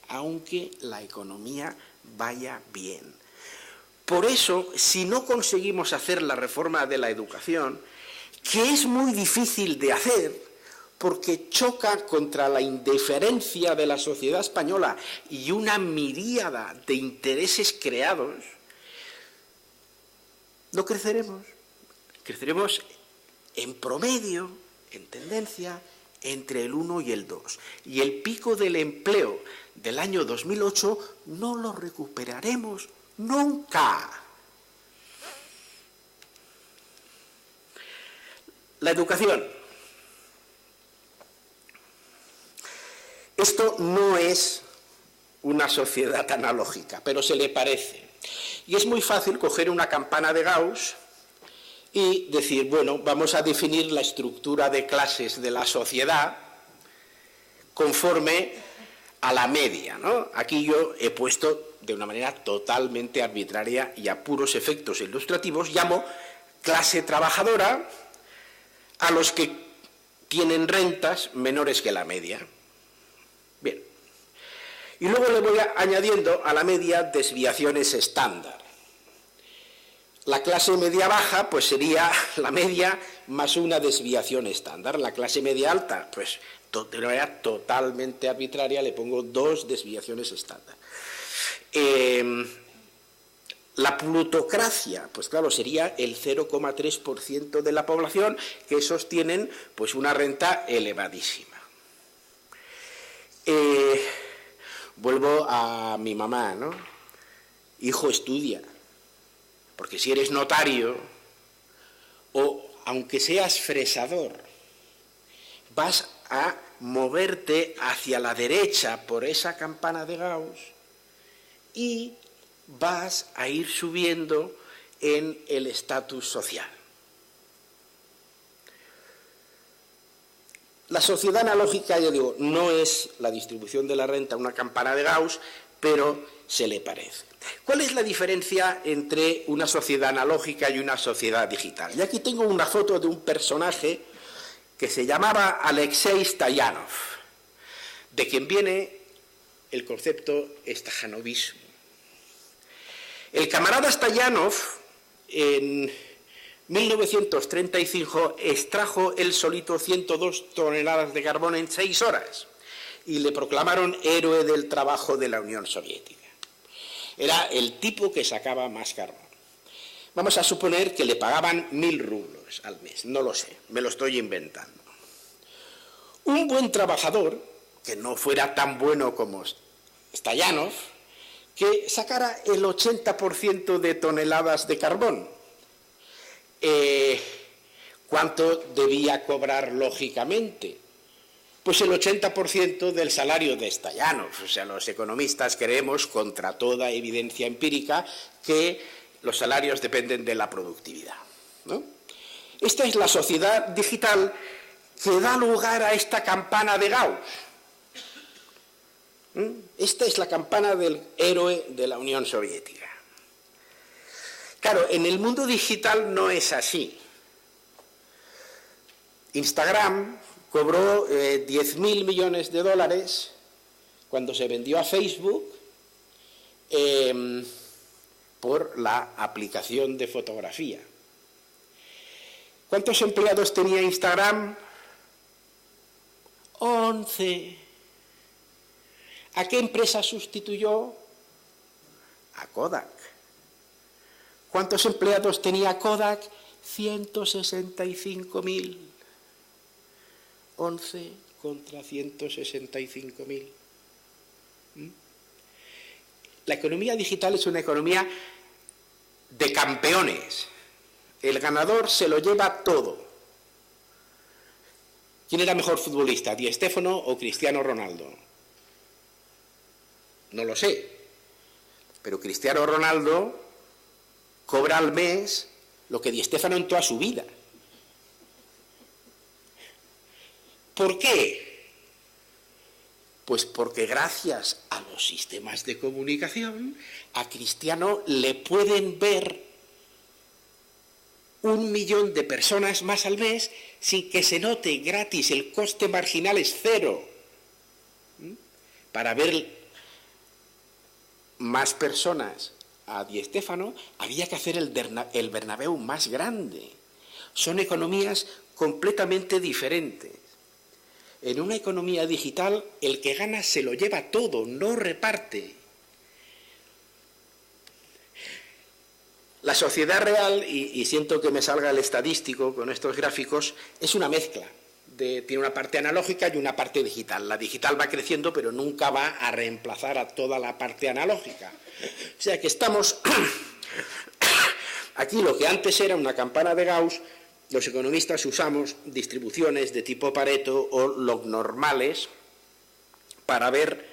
aunque la economía vaya bien. Por eso, si no conseguimos hacer la reforma de la educación, que es muy difícil de hacer, porque choca contra la indiferencia de la sociedad española y una miríada de intereses creados, no creceremos. Creceremos en promedio, en tendencia, entre el 1 y el 2. Y el pico del empleo del año 2008 no lo recuperaremos nunca. La educación. Esto no es una sociedad analógica, pero se le parece. Y es muy fácil coger una campana de Gauss y decir, bueno, vamos a definir la estructura de clases de la sociedad conforme a la media, ¿no? Aquí yo he puesto de una manera totalmente arbitraria y a puros efectos ilustrativos, llamo clase trabajadora a los que tienen rentas menores que la media. Bien. Y luego le voy añadiendo a la media desviaciones estándar. La clase media baja, pues sería la media más una desviación estándar. La clase media alta, pues de una manera totalmente arbitraria le pongo 2 desviaciones estándar. La plutocracia, pues claro, sería el 0,3% de la población que sostienen pues una renta elevadísima. Vuelvo a mi mamá, ¿no? Hijo, estudia, porque si eres notario o aunque seas fresador, vas a moverte hacia la derecha por esa campana de Gauss y vas a ir subiendo en el estatus social. La sociedad analógica, yo digo, no es la distribución de la renta una campana de Gauss, pero se le parece. ¿Cuál es la diferencia entre una sociedad analógica y una sociedad digital? Y aquí tengo una foto de un personaje que se llamaba Alexei Stayanov, de quien viene el concepto stajanovismo. El camarada Stayanov, en 1935, extrajo él solito 102 toneladas de carbón en 6 horas y le proclamaron héroe del trabajo de la Unión Soviética. Era el tipo que sacaba más carbón. Vamos a suponer que le pagaban 1.000 rublos al mes, no lo sé, me lo estoy inventando. Un buen trabajador, que no fuera tan bueno como Stayanov, que sacara el 80% de toneladas de carbón. ¿Cuánto debía cobrar lógicamente? Pues el 80% del salario de Stayanov. O sea, los economistas creemos, contra toda evidencia empírica, que los salarios dependen de la productividad, ¿no? Esta es la sociedad digital que da lugar a esta campana de Gauss. Esta es la campana del héroe de la Unión Soviética. Claro, en el mundo digital no es así. Instagram cobró 10.000 millones de dólares cuando se vendió a Facebook por la aplicación de fotografía. ¿Cuántos empleados tenía Instagram? 11. ¿A qué empresa sustituyó? A Kodak. ¿Cuántos empleados tenía Kodak? 165.000. 11 contra 165.000. La economía digital es una economía de campeones. El ganador se lo lleva todo. ¿Quién era mejor futbolista, Di Stéfano o Cristiano Ronaldo? No lo sé. Pero Cristiano Ronaldo cobra al mes lo que Di Stéfano en toda su vida. ¿Por qué? Pues porque gracias a los sistemas de comunicación, a Cristiano le pueden ver 1 millón de personas más al mes sin que se note, gratis, el coste marginal es 0. Para ver más personas a Di Stéfano había que hacer el Bernabéu más grande. Son economías completamente diferentes. En una economía digital, el que gana se lo lleva todo, no reparte. La sociedad real, y siento que me salga el estadístico con estos gráficos, es una mezcla. Tiene una parte analógica y una parte digital. La digital va creciendo, pero nunca va a reemplazar a toda la parte analógica. O sea que estamos... Aquí lo que antes era una campana de Gauss, los economistas usamos distribuciones de tipo Pareto o lognormales para ver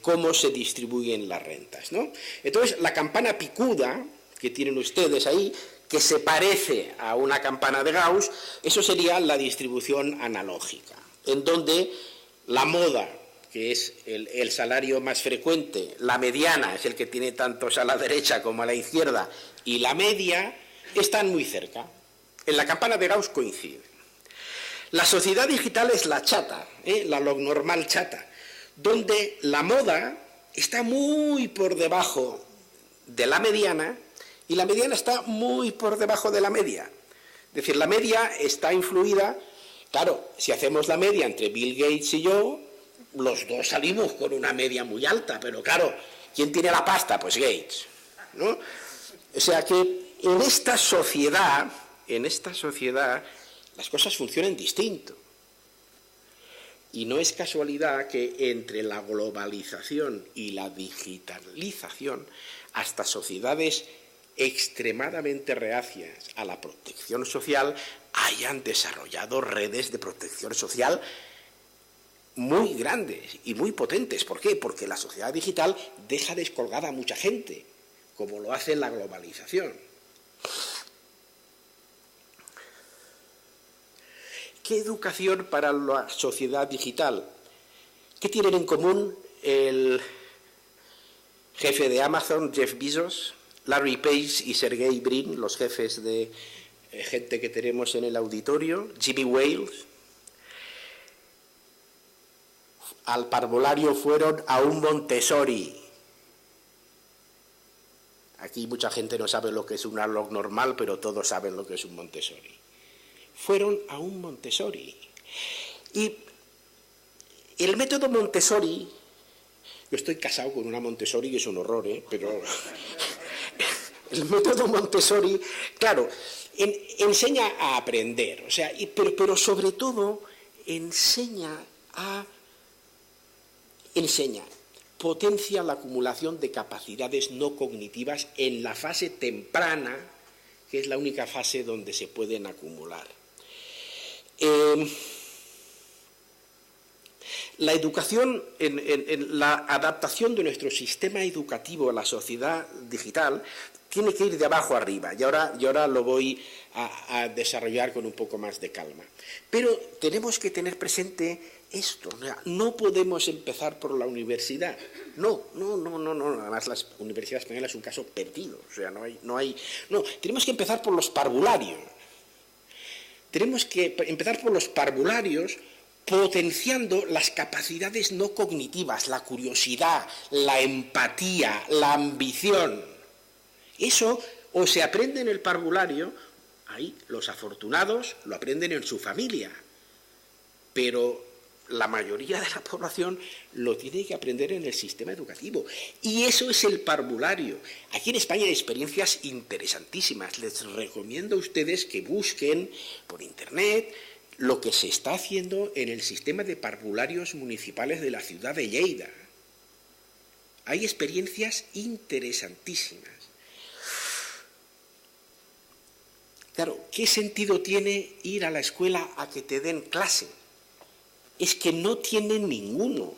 cómo se distribuyen las rentas, ¿no? Entonces, la campana picuda que tienen ustedes ahí, que se parece a una campana de Gauss, eso sería la distribución analógica, en donde la moda, que es el salario más frecuente, la mediana es el que tiene tantos a la derecha como a la izquierda, y la media están muy cerca. En la campana de Gauss coincide. La sociedad digital es la chata, la lognormal chata, donde la moda está muy por debajo de la mediana y la mediana está muy por debajo de la media. Es decir, la media está influida, claro, si hacemos la media entre Bill Gates y yo, los dos salimos con una media muy alta, pero claro, ¿quién tiene la pasta? Pues Gates, ¿no? O sea que en esta sociedad las cosas funcionan distinto. Y no es casualidad que entre la globalización y la digitalización, hasta sociedades extremadamente reacias a la protección social hayan desarrollado redes de protección social muy grandes y muy potentes. ¿Por qué? Porque la sociedad digital deja descolgada a mucha gente, como lo hace la globalización. ¿Qué educación para la sociedad digital? ¿Qué tienen en común el jefe de Amazon, Jeff Bezos, Larry Page y Sergey Brin, los jefes de gente que tenemos en el auditorio, Jimmy Wales? Al parvulario fueron a un Montessori. Aquí mucha gente no sabe lo que es un lognormal, pero todos saben lo que es un Montessori. Fueron a un Montessori. Y el método Montessori, yo estoy casado con una Montessori que es un horror, pero el método Montessori, claro, enseña a aprender, o sea, pero sobre todo potencia la acumulación de capacidades no cognitivas en la fase temprana, que es la única fase donde se pueden acumular. La educación, en la adaptación de nuestro sistema educativo a la sociedad digital tiene que ir de abajo arriba, y ahora lo voy a desarrollar con un poco más de calma. Pero tenemos que tener presente esto, no podemos empezar por la universidad. No, además las universidades españolas es un caso perdido, o sea, no, tenemos que empezar por los parvularios. Tenemos que empezar por los parvularios potenciando las capacidades no cognitivas, la curiosidad, la empatía, la ambición. Eso o se aprende en el parvulario, ahí los afortunados lo aprenden en su familia, pero la mayoría de la población lo tiene que aprender en el sistema educativo. Y eso es el parvulario. Aquí en España hay experiencias interesantísimas. Les recomiendo a ustedes que busquen por internet lo que se está haciendo en el sistema de parvularios municipales de la ciudad de Lleida. Hay experiencias interesantísimas. Claro, ¿qué sentido tiene ir a la escuela a que te den clase? Es que no tiene ninguno.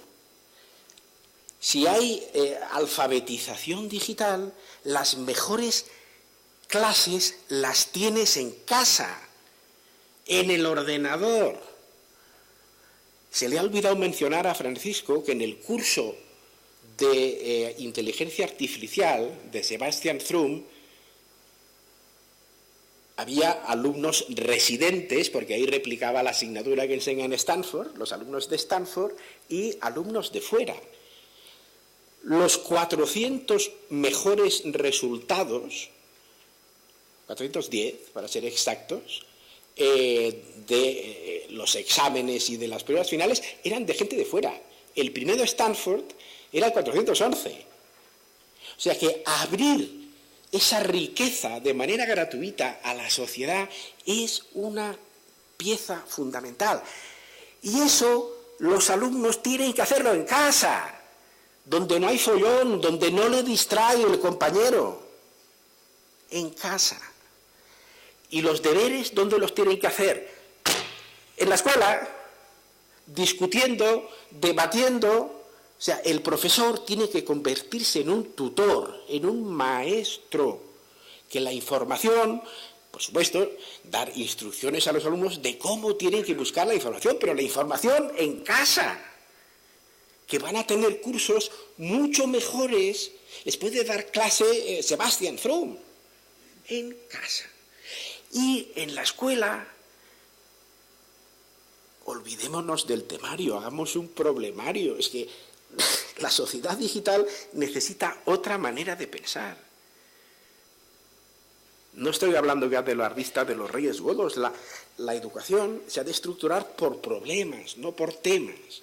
Si hay alfabetización digital, las mejores clases las tienes en casa, en el ordenador. Se le ha olvidado mencionar a Francisco que en el curso de inteligencia artificial de Sebastian Thrun había alumnos residentes, porque ahí replicaba la asignatura que enseña en Stanford, los alumnos de Stanford, y alumnos de fuera. Los 400 mejores resultados, 410 para ser exactos, de los exámenes y de las pruebas finales eran de gente de fuera. El primero de Stanford era el 411. O sea que abrir esa riqueza de manera gratuita a la sociedad es una pieza fundamental. Y eso los alumnos tienen que hacerlo en casa, donde no hay follón, donde no le distrae el compañero. En casa. ¿Y los deberes dónde los tienen que hacer? En la escuela, discutiendo, debatiendo. O sea, el profesor tiene que convertirse en un tutor, en un maestro, que la información, por supuesto, dar instrucciones a los alumnos de cómo tienen que buscar la información, pero la información en casa, que van a tener cursos mucho mejores, les puede dar clase Sebastian Thrun, en casa. Y en la escuela, olvidémonos del temario, hagamos un problemario. Es que la sociedad digital necesita otra manera de pensar. No estoy hablando ya de la vista de los reyes godos. La educación se ha de estructurar por problemas, no por temas.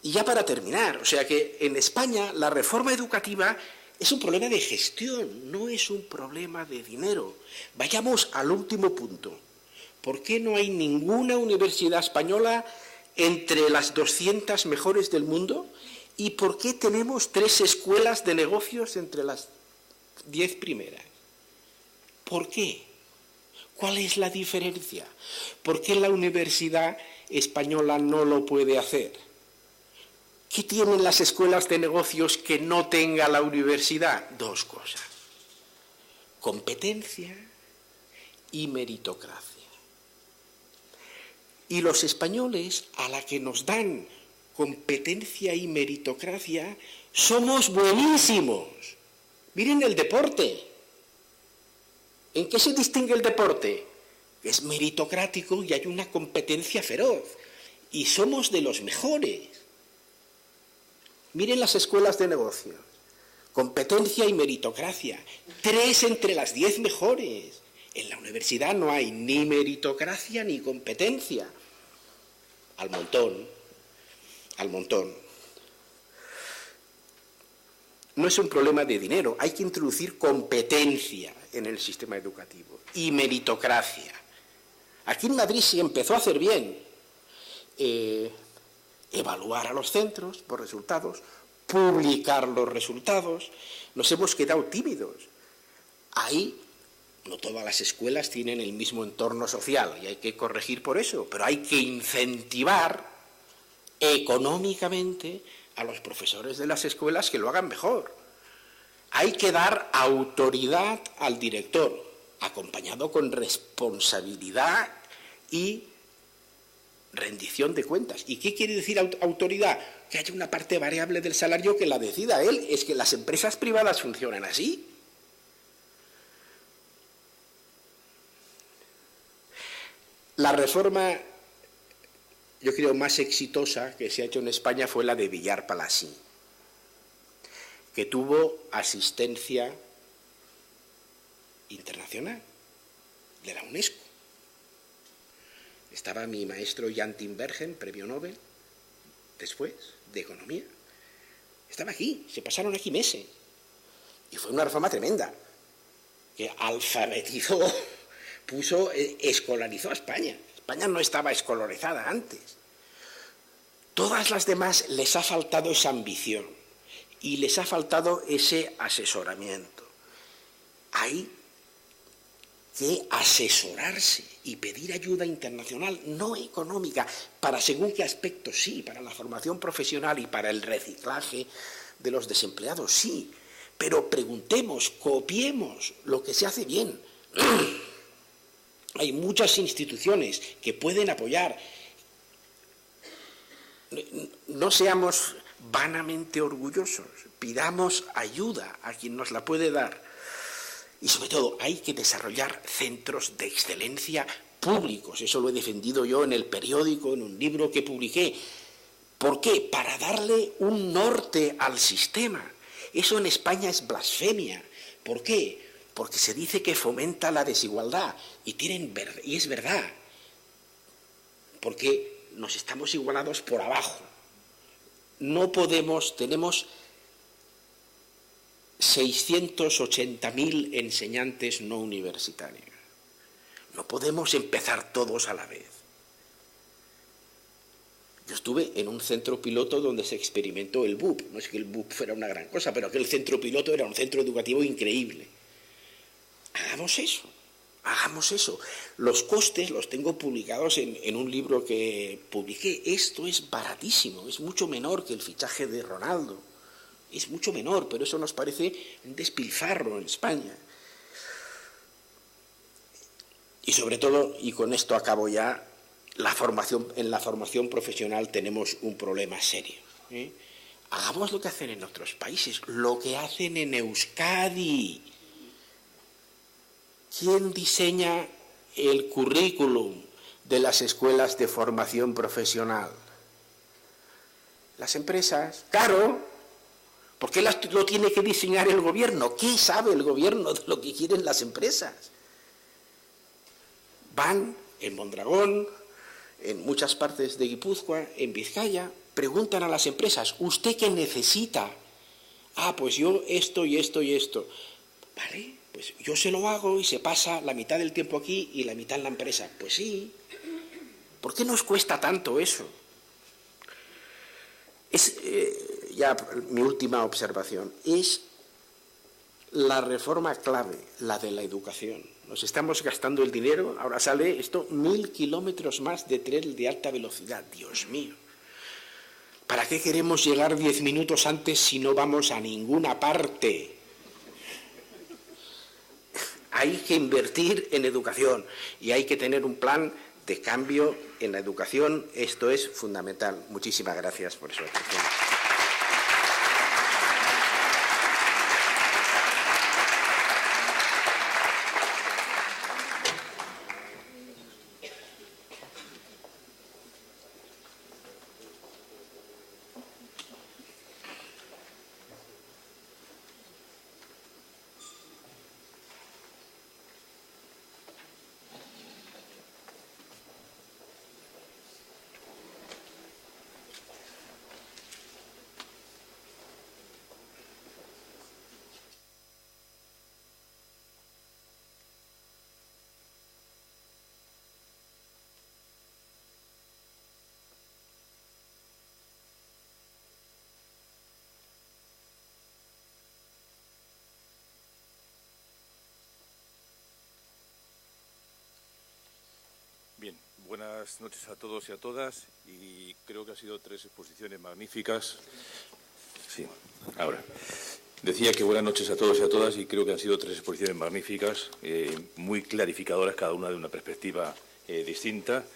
Y ya para terminar, o sea que en España la reforma educativa es un problema de gestión, no es un problema de dinero. Vayamos al último punto. ¿Por qué no hay ninguna universidad española entre las 200 mejores del mundo? ¿Y por qué tenemos 3 escuelas de negocios entre las 10 primeras? ¿Por qué? ¿Cuál es la diferencia? ¿Por qué la universidad española no lo puede hacer? ¿Qué tienen las escuelas de negocios que no tenga la universidad? 2 cosas: competencia y meritocracia. Y los españoles, a la que nos dan competencia y meritocracia, somos buenísimos. Miren el deporte. ¿En qué se distingue el deporte? Es meritocrático y hay una competencia feroz. Y somos de los mejores. Miren las escuelas de negocios. Competencia y meritocracia. 3 entre las 10 mejores. En la universidad no hay ni meritocracia ni competencia. Al montón. Al montón. No es un problema de dinero. Hay que introducir competencia en el sistema educativo. Y meritocracia. Aquí en Madrid se empezó a hacer bien. Evaluar a los centros por resultados, publicar los resultados. Nos hemos quedado tímidos. Ahí no todas las escuelas tienen el mismo entorno social y hay que corregir por eso, pero hay que incentivar económicamente a los profesores de las escuelas que lo hagan mejor. Hay que dar autoridad al director, acompañado con responsabilidad y rendición de cuentas. ¿Y qué quiere decir autoridad? Que haya una parte variable del salario que la decida él. Es que las empresas privadas funcionan así. La reforma, yo creo, más exitosa que se ha hecho en España fue la de Villar Palasí, que tuvo asistencia internacional de la UNESCO. Estaba mi maestro Jan Tinbergen, premio Nobel, después, de Economía. Estaba aquí, se pasaron aquí meses. Y fue una reforma tremenda, que alfabetizó, escolarizó a España. España no estaba escolarizada antes. Todas las demás les ha faltado esa ambición y les ha faltado ese asesoramiento. Ahí que asesorarse y pedir ayuda internacional, no económica, para según qué aspectos sí, para la formación profesional y para el reciclaje de los desempleados sí, pero preguntemos, copiemos lo que se hace bien. Hay muchas instituciones que pueden apoyar. No seamos vanamente orgullosos, pidamos ayuda a quien nos la puede dar. Y sobre todo hay que desarrollar centros de excelencia públicos. Eso lo he defendido yo en el periódico, en un libro que publiqué. ¿Por qué? Para darle un norte al sistema. Eso en España es blasfemia. ¿Por qué? Porque se dice que fomenta la desigualdad. Y es verdad. Porque nos estamos igualados por abajo. No podemos, tenemos 680.000 enseñantes no universitarios. No podemos empezar todos a la vez. Yo estuve en un centro piloto donde se experimentó el BUP. No es que el BUP fuera una gran cosa, pero aquel centro piloto era un centro educativo increíble. Hagamos eso. Hagamos eso. Los costes los tengo publicados en un libro que publiqué. Esto es baratísimo, es mucho menor que el fichaje de Ronaldo. Es mucho menor, pero eso nos parece un despilfarro en España. Y sobre todo, y con esto acabo ya, en la formación profesional tenemos un problema serio. Hagamos lo que hacen en otros países, lo que hacen en Euskadi. ¿Quién diseña el currículum de las escuelas de formación profesional? Las empresas. Claro. ¿Por qué lo tiene que diseñar el gobierno? ¿Qué sabe el gobierno de lo que quieren las empresas? Van en Mondragón, en muchas partes de Guipúzcoa, en Vizcaya, preguntan a las empresas, ¿usted qué necesita? Ah, pues yo esto y esto y esto. Vale, pues yo se lo hago y se pasa la mitad del tiempo aquí y la mitad en la empresa. Pues sí. ¿Por qué nos cuesta tanto eso? Ya mi última observación, es la reforma clave, la de la educación. Nos estamos gastando el dinero, ahora sale esto, 1000 kilómetros más de tren de alta velocidad. Dios mío. ¿Para qué queremos llegar 10 minutos antes si no vamos a ninguna parte? Hay que invertir en educación y hay que tener un plan de cambio en la educación. Esto es fundamental. Muchísimas gracias por su atención. Bien, buenas noches a todos y a todas, y creo que han sido 3 exposiciones magníficas. Sí, ahora. Decía que buenas noches a todos y a todas, y creo que han sido 3 exposiciones magníficas, muy clarificadoras, cada una de una perspectiva distinta,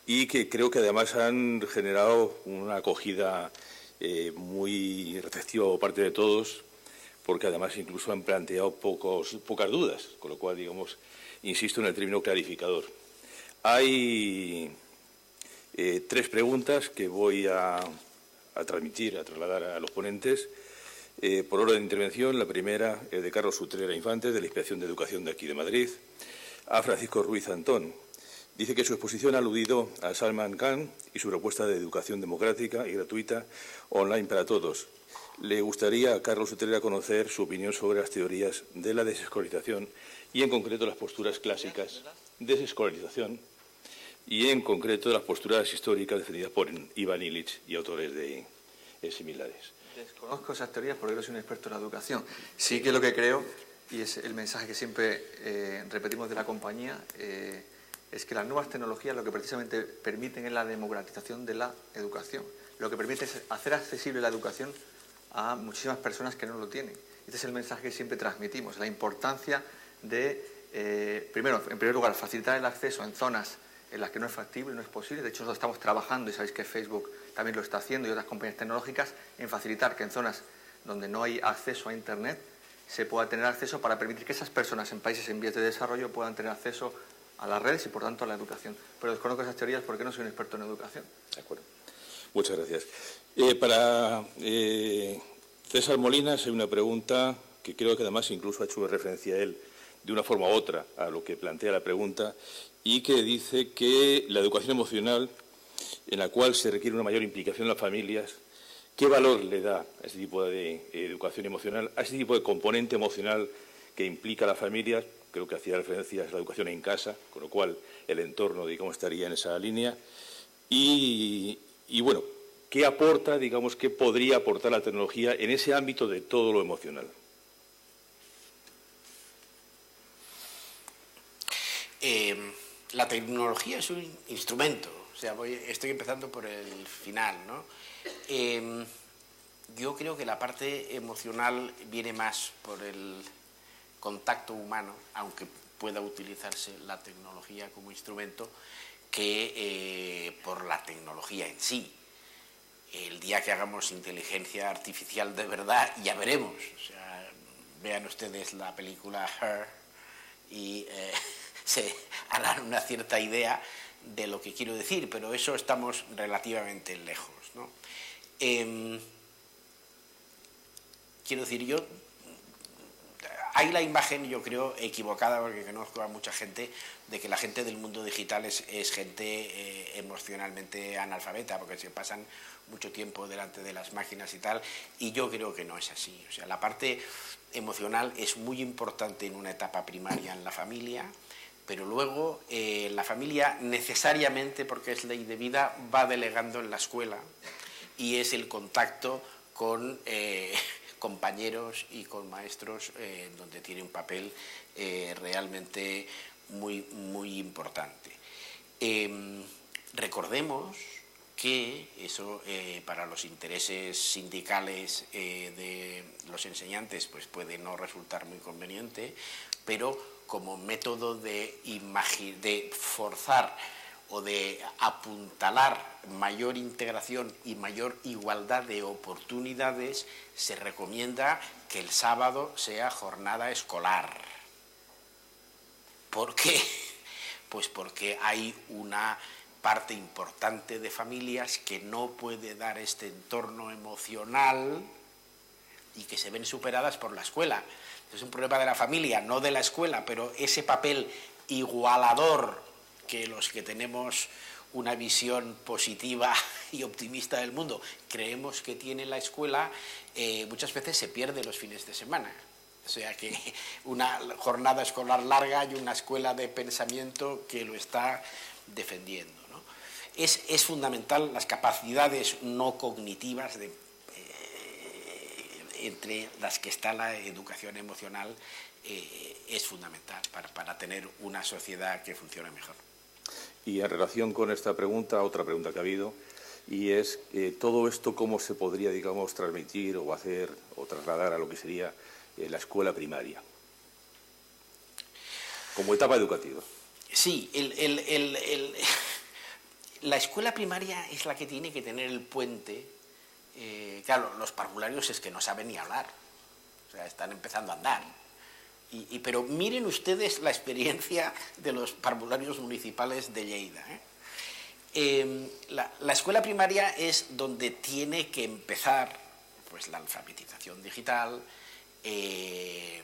y que creo que además han generado una acogida muy receptiva por parte de todos, porque además incluso han planteado pocas dudas, con lo cual, digamos, insisto en el término clarificador. Hay 3 preguntas que voy a trasladar a los ponentes. Por orden de intervención, la primera es de Carlos Utrera Infante, de la Inspección de Educación de aquí de Madrid, a Francisco Ruiz Antón. Dice que su exposición ha aludido a Salman Khan y su propuesta de educación democrática y gratuita online para todos. Le gustaría a Carlos Utrera conocer su opinión sobre las teorías de la desescolarización y, en concreto, las posturas clásicas de desescolarización y, en concreto, las posturas históricas defendidas por Ivan Illich y autores similares. Desconozco esas teorías porque no soy un experto en la educación. Sí que lo que creo y es el mensaje que siempre repetimos de la compañía, es que las nuevas tecnologías lo que precisamente permiten es la democratización de la educación. Lo que permite es hacer accesible la educación a muchísimas personas que no lo tienen. Este es el mensaje que siempre transmitimos, la importancia de, primero, en primer lugar, facilitar el acceso en zonas en las que no es factible, no es posible. De hecho, nosotros estamos trabajando, y sabéis que Facebook también lo está haciendo y otras compañías tecnológicas, en facilitar que en zonas donde no hay acceso a Internet se pueda tener acceso para permitir que esas personas en países en vías de desarrollo puedan tener acceso a las redes y, por tanto, a la educación. Pero desconozco esas teorías porque no soy un experto en educación. De acuerdo. Muchas gracias. Para César Molinas hay una pregunta que creo que además incluso ha hecho referencia a él de una forma u otra a lo que plantea la pregunta, y que dice que la educación emocional, en la cual se requiere una mayor implicación de las familias, ¿qué valor le da a este tipo de educación emocional, a este tipo de componente emocional que implica a las familias? Creo que hacía referencia a la educación en casa, con lo cual el entorno, digamos, estaría en esa línea. Y bueno, ¿qué aporta, digamos, qué podría aportar la tecnología en ese ámbito de todo lo emocional? La tecnología es un instrumento, o sea, estoy empezando por el final, ¿no? Yo creo que la parte emocional viene más por el contacto humano, aunque pueda utilizarse la tecnología como instrumento, que por la tecnología en sí. El día que hagamos inteligencia artificial de verdad, ya veremos. O sea, vean ustedes la película Her y se harán una cierta idea de lo que quiero decir, pero eso estamos relativamente lejos, ¿no? Quiero decir, hay la imagen, yo creo, equivocada, porque conozco a mucha gente, de que la gente del mundo digital es gente emocionalmente analfabeta, porque se pasan mucho tiempo delante de las máquinas y tal, y yo creo que no es así. O sea, la parte emocional es muy importante en una etapa primaria en la familia, pero luego la familia necesariamente, porque es ley de vida, va delegando en la escuela, y es el contacto con compañeros y con maestros donde tiene un papel realmente muy, muy importante. Recordemos que eso para los intereses sindicales de los enseñantes pues puede no resultar muy conveniente, pero como método de forzar o de apuntalar mayor integración y mayor igualdad de oportunidades, se recomienda que el sábado sea jornada escolar. ¿Por qué? Pues porque hay una parte importante de familias que no puede dar este entorno emocional y que se ven superadas por la escuela. Es un problema de la familia, no de la escuela, pero ese papel igualador que los que tenemos una visión positiva y optimista del mundo creemos que tiene la escuela, muchas veces se pierde los fines de semana. O sea que una jornada escolar larga y una escuela de pensamiento que lo está defendiendo, ¿no? Es fundamental las capacidades no cognitivas entre las que está la educación emocional, es fundamental para tener una sociedad que funcione mejor. Y en relación con esta pregunta, otra pregunta que ha habido, y es todo esto cómo se podría, digamos, transmitir o hacer o trasladar a lo que sería la escuela primaria, como etapa educativa. Sí, la escuela primaria es la que tiene que tener el puente. Claro, los parvularios es que no saben ni hablar, o sea, están empezando a andar. Pero miren ustedes la experiencia de los parvularios municipales de Lleida. La escuela primaria es donde tiene que empezar pues, la alfabetización digital, que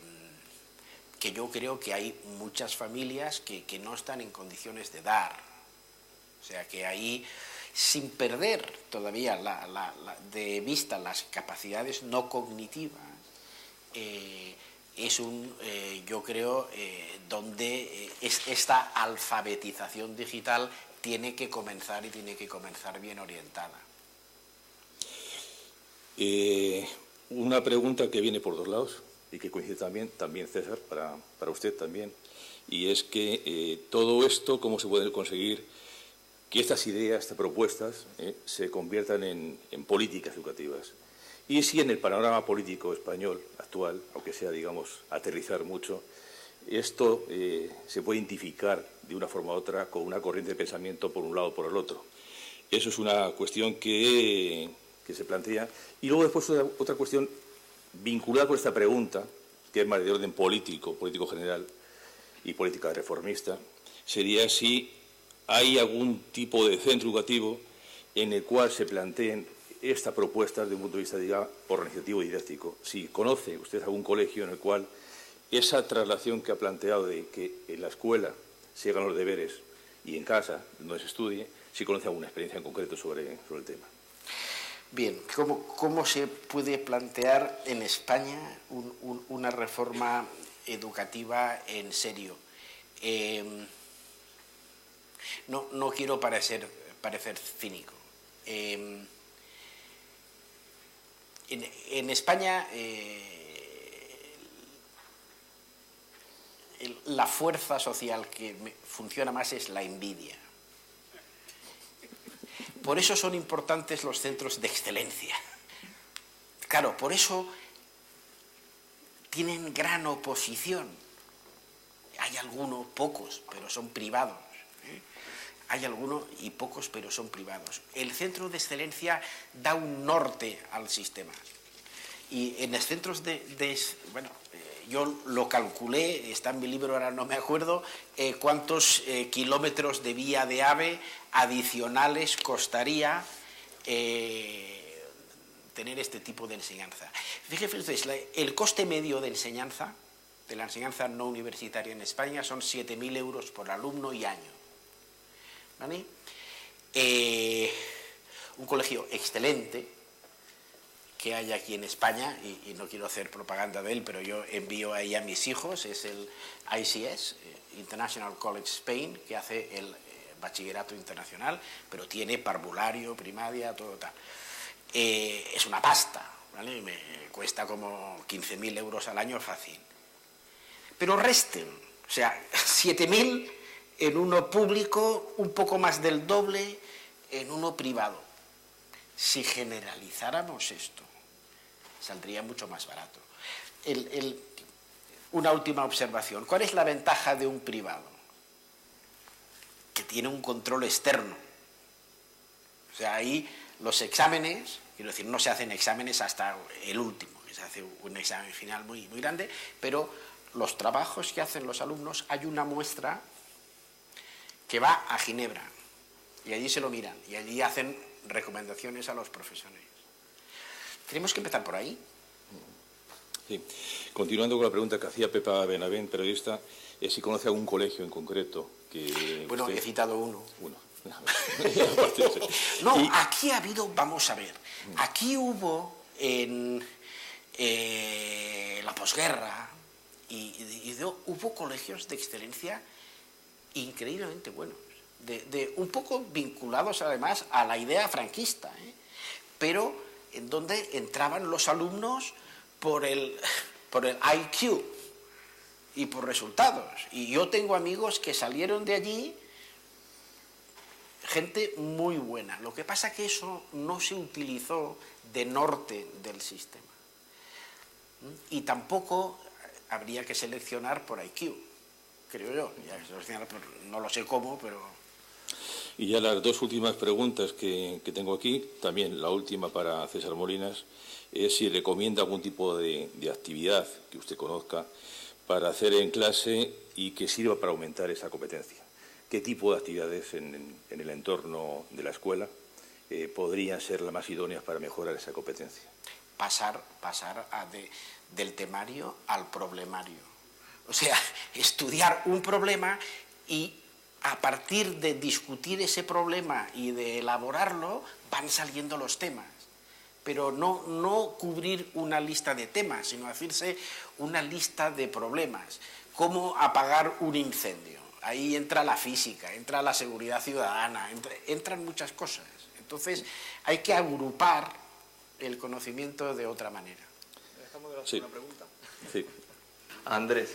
yo creo que hay muchas familias que no están en condiciones de dar. O sea, que ahí, sin perder todavía de vista las capacidades no cognitivas, yo creo, donde esta alfabetización digital tiene que comenzar y tiene que comenzar bien orientada. Una pregunta que viene por dos lados. y que coincide también César, para usted también, y es que todo esto, cómo se puede conseguir que estas ideas, estas propuestas, se conviertan en políticas educativas. Y si en el panorama político español actual, aunque sea, digamos, aterrizar mucho, esto se puede identificar de una forma u otra con una corriente de pensamiento por un lado o por el otro. Eso es una cuestión que se plantea. Y luego después otra cuestión vinculada con esta pregunta, que es más de orden político general y política reformista, sería si hay algún tipo de centro educativo en el cual se planteen estas propuestas de un punto de vista, digamos, organizativo y didáctico. Si conoce usted algún colegio en el cual esa traslación que ha planteado de que en la escuela se hagan los deberes y en casa no se estudie, si conoce alguna experiencia en concreto sobre el tema. Bien, ¿cómo se puede plantear en España una reforma educativa en serio? No quiero parecer cínico. En España la fuerza social que funciona más es la envidia. Por eso son importantes los centros de excelencia. Claro, por eso tienen gran oposición. Hay algunos, pocos, pero son privados. Hay algunos y pocos, pero son privados. El centro de excelencia da un norte al sistema. Y en los centros yo lo calculé, está en mi libro, ahora no me acuerdo, cuántos kilómetros de vía de AVE adicionales costaría tener este tipo de enseñanza. Fíjense ustedes, el coste medio de la enseñanza no universitaria en España son 7.000 euros por alumno y año. ¿Vale? Un colegio excelente que hay aquí en España, y no quiero hacer propaganda de él, pero yo envío ahí a mis hijos, es el ICS, International College Spain, que hace el bachillerato internacional, pero tiene parvulario, primaria, todo tal. Es una pasta, ¿vale? Me cuesta como 15.000 euros al año fácil. Pero resten, o sea, 7.000 en uno público, un poco más del doble en uno privado. Si generalizáramos esto, saldría mucho más barato. Una última observación. ¿Cuál es la ventaja de un privado? Que tiene un control externo. O sea, ahí los exámenes, quiero decir, no se hacen exámenes hasta el último, que se hace un examen final muy, muy grande, pero los trabajos que hacen los alumnos, hay una muestra que va a Ginebra y allí se lo miran y allí hacen recomendaciones a los profesores. Tenemos que empezar por ahí. Sí. Continuando con la pregunta que hacía Pepa Benavent, periodista, si conoce algún colegio en concreto que... Bueno, he citado uno. No, aquí ha habido, vamos a ver, aquí hubo en la posguerra hubo colegios de excelencia increíblemente buenos, un poco vinculados además a la idea franquista, pero en donde entraban los alumnos por el IQ y por resultados. Y yo tengo amigos que salieron de allí, gente muy buena. Lo que pasa es que eso no se utilizó de norte del sistema. Y tampoco habría que seleccionar por IQ, creo yo. No lo sé cómo, pero... Y ya las dos últimas preguntas que tengo aquí, también la última para César Molinas, es si recomienda algún tipo de actividad que usted conozca para hacer en clase y que sirva para aumentar esa competencia. ¿Qué tipo de actividades en el entorno de la escuela podrían ser las más idóneas para mejorar esa competencia? Pasar del temario al problemario. O sea, estudiar un problema y a partir de discutir ese problema y de elaborarlo van saliendo los temas. Pero no cubrir una lista de temas, sino hacerse una lista de problemas. ¿Cómo apagar un incendio? Ahí entra la física, entra la seguridad ciudadana, entran muchas cosas. Entonces hay que agrupar el conocimiento de otra manera. Sí. Una pregunta. Sí. Andrés,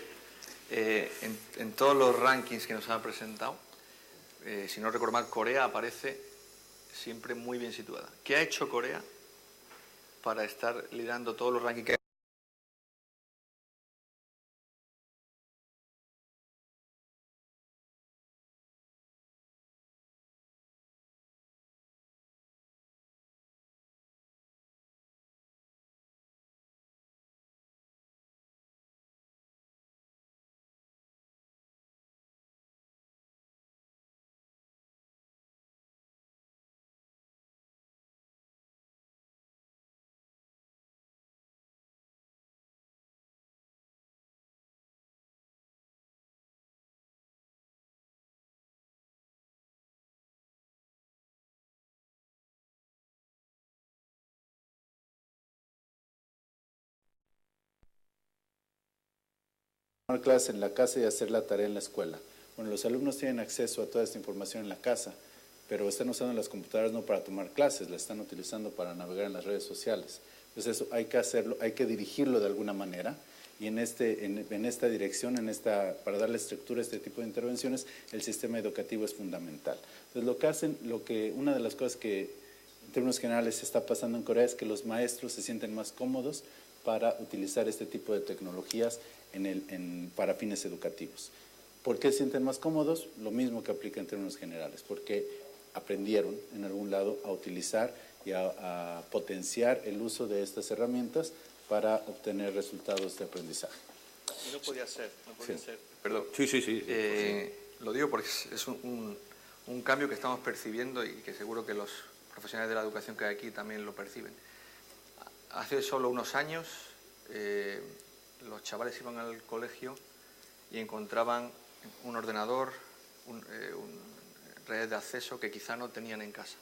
en todos los rankings que nos han presentado, si no recuerdo mal, Corea aparece siempre muy bien situada. ¿Qué ha hecho Corea para estar liderando todos los rankings que hay? Tomar clase en la casa y hacer la tarea en la escuela. Bueno, los alumnos tienen acceso a toda esta información en la casa, pero están usando las computadoras no para tomar clases, las están utilizando para navegar en las redes sociales. Entonces eso hay que hacerlo, hay que dirigirlo de alguna manera, y en esta dirección, para darle estructura a este tipo de intervenciones, el sistema educativo es fundamental. Entonces una de las cosas que en términos generales está pasando en Corea es que los maestros se sienten más cómodos para utilizar este tipo de tecnologías para fines educativos. ¿Por qué se sienten más cómodos? Lo mismo que aplica en términos generales, porque aprendieron en algún lado a utilizar y a potenciar el uso de estas herramientas para obtener resultados de aprendizaje. Y no podía ser. Perdón. Sí. Lo digo porque es un cambio que estamos percibiendo y que seguro que los profesionales de la educación que hay aquí también lo perciben. Hace solo unos años los chavales iban al colegio y encontraban un ordenador, redes de acceso que quizá no tenían en casa.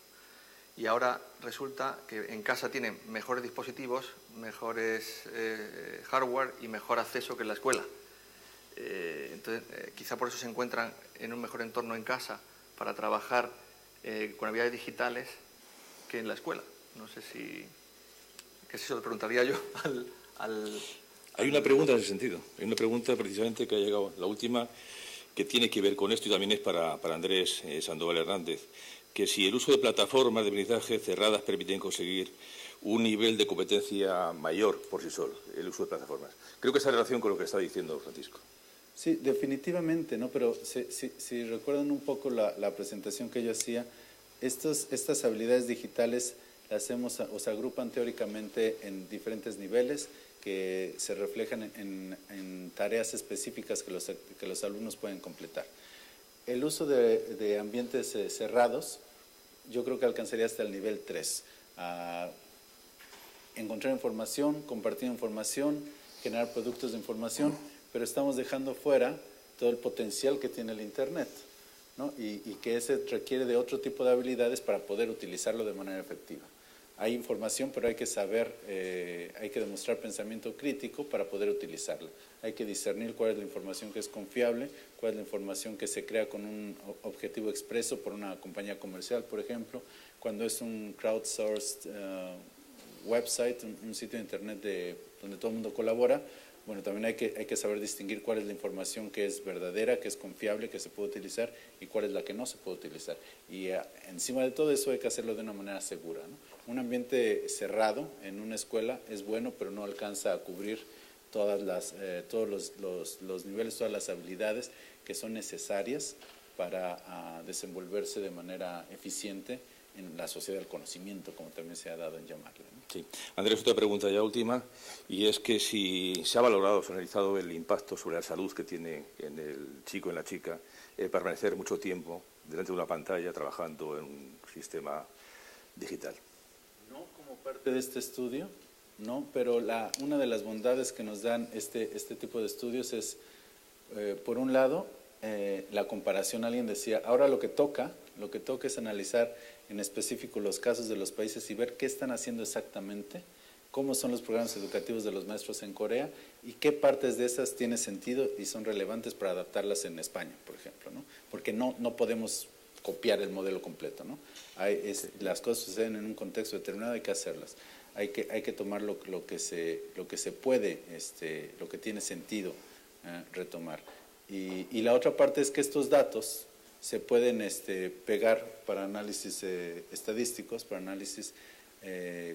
Y ahora resulta que en casa tienen mejores dispositivos, mejores hardware y mejor acceso que en la escuela. Entonces, quizá por eso se encuentran en un mejor entorno en casa para trabajar con habilidades digitales que en la escuela. No sé si... que eso lo preguntaría yo al... Hay una pregunta en ese sentido. Hay una pregunta precisamente que ha llegado, la última, que tiene que ver con esto y también es para Andrés Sandoval Hernández, que si el uso de plataformas de aprendizaje cerradas permiten conseguir un nivel de competencia mayor por sí solo, el uso de plataformas. Creo que esa relación con lo que está diciendo Francisco. Sí, definitivamente, ¿no? Pero si recuerdan un poco la presentación que yo hacía, estas habilidades digitales las hacemos o se agrupan teóricamente en diferentes niveles que se reflejan en tareas específicas que los alumnos pueden completar. El uso de ambientes cerrados, yo creo que alcanzaría hasta el nivel 3. Encontrar información, compartir información, generar productos de información, pero estamos dejando fuera todo el potencial que tiene el Internet, ¿no? Y que ese requiere de otro tipo de habilidades para poder utilizarlo de manera efectiva. Hay información, pero hay que saber, hay que demostrar pensamiento crítico para poder utilizarla. Hay que discernir cuál es la información que es confiable, cuál es la información que se crea con un objetivo expreso por una compañía comercial, por ejemplo, cuando es un crowdsourced website, un sitio de internet donde todo el mundo colabora. Bueno, también hay que saber distinguir cuál es la información que es verdadera, que es confiable, que se puede utilizar y cuál es la que no se puede utilizar. Y encima de todo eso hay que hacerlo de una manera segura, ¿no? Un ambiente cerrado en una escuela es bueno, pero no alcanza a cubrir todos los niveles, todas las habilidades que son necesarias para desenvolverse de manera eficiente en la sociedad del conocimiento, como también se ha dado en llamarle, ¿no? Sí. Andrés, otra pregunta ya última, y es que si se ha valorado, se ha analizado el impacto sobre la salud que tiene en el chico, en la chica, permanecer mucho tiempo delante de una pantalla trabajando en un sistema digital. No como parte de este estudio, no, pero una de las bondades que nos dan este tipo de estudios es, por un lado, la comparación. Alguien decía, ahora lo que toca es analizar en específico los casos de los países y ver qué están haciendo exactamente, cómo son los programas educativos de los maestros en Corea y qué partes de esas tienen sentido y son relevantes para adaptarlas en España, por ejemplo, ¿no? Porque no podemos copiar el modelo completo, ¿no? Las cosas suceden en un contexto determinado, hay que hacerlas. hay que tomar lo que se puede, lo que tiene sentido retomar. Y la otra parte es que estos datos se pueden pegar para análisis estadísticos, para análisis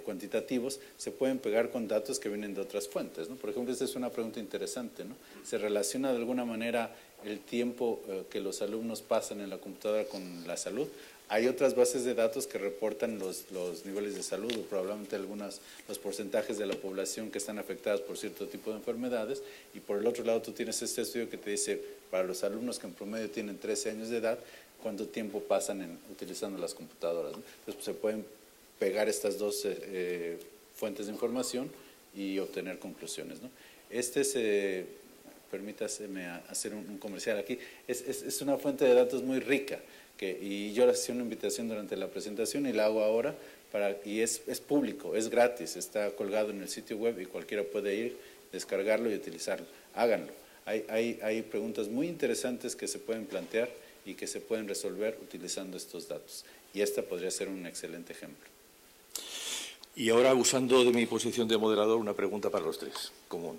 cuantitativos, se pueden pegar con datos que vienen de otras fuentes, ¿no? Por ejemplo, esta es una pregunta interesante, ¿no? ¿Se relaciona de alguna manera el tiempo que los alumnos pasan en la computadora con la salud? Hay otras bases de datos que reportan los niveles de salud o probablemente los porcentajes de la población que están afectadas por cierto tipo de enfermedades, y por el otro lado tú tienes este estudio que te dice para los alumnos que en promedio tienen 13 años de edad, cuánto tiempo pasan utilizando las computadoras, ¿no? Entonces pues, se pueden pegar estas dos fuentes de información y obtener conclusiones, ¿no? Permítaseme hacer un comercial aquí, es una fuente de datos muy rica, y yo le hacía una invitación durante la presentación y la hago ahora, y es público, es gratis, está colgado en el sitio web y cualquiera puede ir, descargarlo y utilizarlo. Háganlo. Hay preguntas muy interesantes que se pueden plantear y que se pueden resolver utilizando estos datos. Y esta podría ser un excelente ejemplo. Y ahora, usando de mi posición de moderador, una pregunta para los tres, común.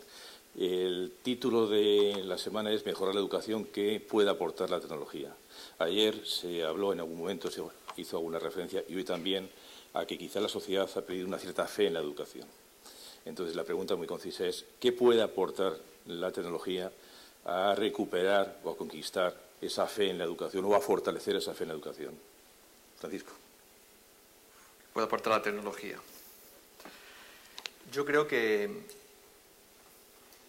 El título de la semana es Mejorar la educación, ¿qué puede aportar la tecnología? Ayer se habló, en algún momento se hizo alguna referencia, y hoy también, a que quizá la sociedad ha perdido una cierta fe en la educación. Entonces, la pregunta muy concisa es, ¿qué puede aportar la tecnología a recuperar o a conquistar esa fe en la educación o a fortalecer esa fe en la educación? Francisco. Puede aportar la tecnología. Yo creo que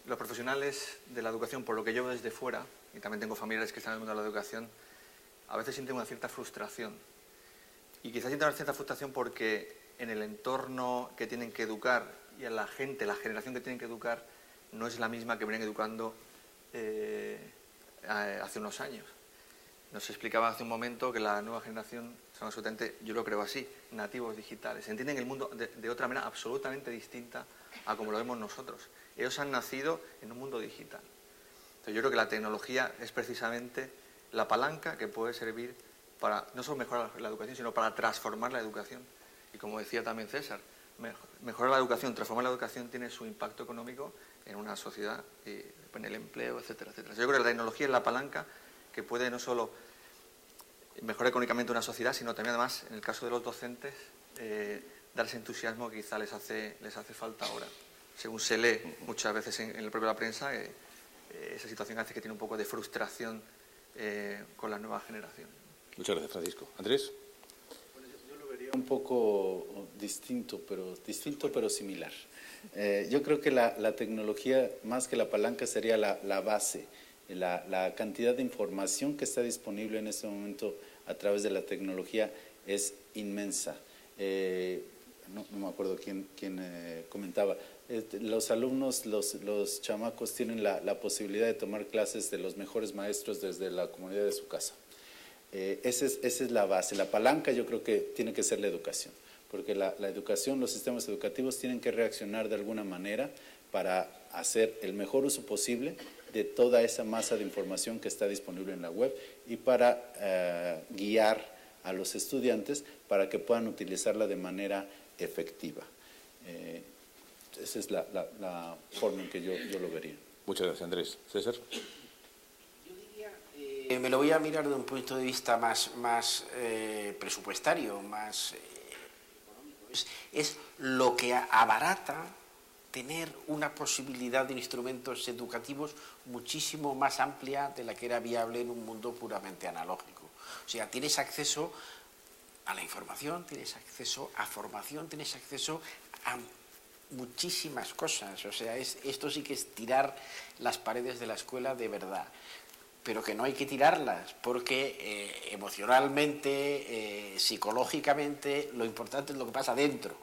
los profesionales de la educación, por lo que yo veo desde fuera, y también tengo familiares que están en el mundo de la educación, a veces sienten una cierta frustración. Y quizás sienten una cierta frustración porque en el entorno que tienen que educar y a la gente, la generación que tienen que educar, no es la misma que venían educando hace unos años. Nos explicaba hace un momento que la nueva generación son absolutamente, yo lo creo así, nativos digitales. Entienden el mundo de otra manera absolutamente distinta a como lo vemos nosotros. Ellos han nacido en un mundo digital. Entonces yo creo que la tecnología es precisamente la palanca que puede servir para no solo mejorar la educación, sino para transformar la educación. Y como decía también César, mejorar la educación, transformar la educación tiene su impacto económico en una sociedad, en el empleo, etcétera, etcétera. Yo creo que la tecnología es la palanca que puede no solo mejorar económicamente una sociedad, sino también además, en el caso de los docentes, dar ese entusiasmo que quizá les hace falta ahora. Según se lee muchas veces en el propio la prensa, esa situación hace que tiene un poco de frustración con las nuevas generaciones. Muchas gracias, Francisco. Andrés. Bueno, yo lo vería un poco distinto pero similar. Yo creo que la tecnología, más que la palanca, sería la base. La cantidad de información que está disponible en este momento a través de la tecnología es inmensa. No me acuerdo quién comentaba. Los alumnos, los chamacos tienen la posibilidad de tomar clases de los mejores maestros desde la comunidad de su casa. Esa es la base. La palanca yo creo que tiene que ser la educación, porque la educación, los sistemas educativos tienen que reaccionar de alguna manera para hacer el mejor uso posible de toda esa masa de información que está disponible en la web y para guiar a los estudiantes para que puedan utilizarla de manera efectiva. Esa es la forma en que yo lo vería. Muchas gracias, Andrés. César. Yo diría, me lo voy a mirar de un punto de vista más presupuestario, más económico. Es lo que abarata tener una posibilidad de instrumentos educativos muchísimo más amplia de la que era viable en un mundo puramente analógico. O sea, tienes acceso a la información, tienes acceso a formación, tienes acceso a muchísimas cosas. O sea, esto sí que es tirar las paredes de la escuela de verdad. Pero que no hay que tirarlas, porque emocionalmente, psicológicamente, lo importante es lo que pasa dentro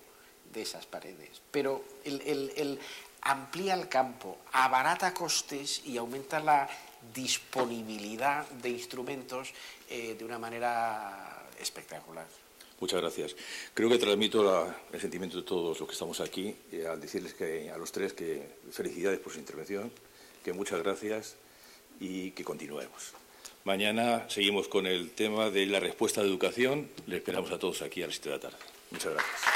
de esas paredes. Pero el amplía el campo, abarata costes y aumenta la disponibilidad de instrumentos de una manera espectacular. Muchas gracias. Creo que transmito el sentimiento de todos los que estamos aquí al decirles a los tres que felicidades por su intervención, que muchas gracias y que continuemos. Mañana seguimos con el tema de la respuesta de educación. Le esperamos a todos aquí a las 7 de la tarde. Muchas gracias.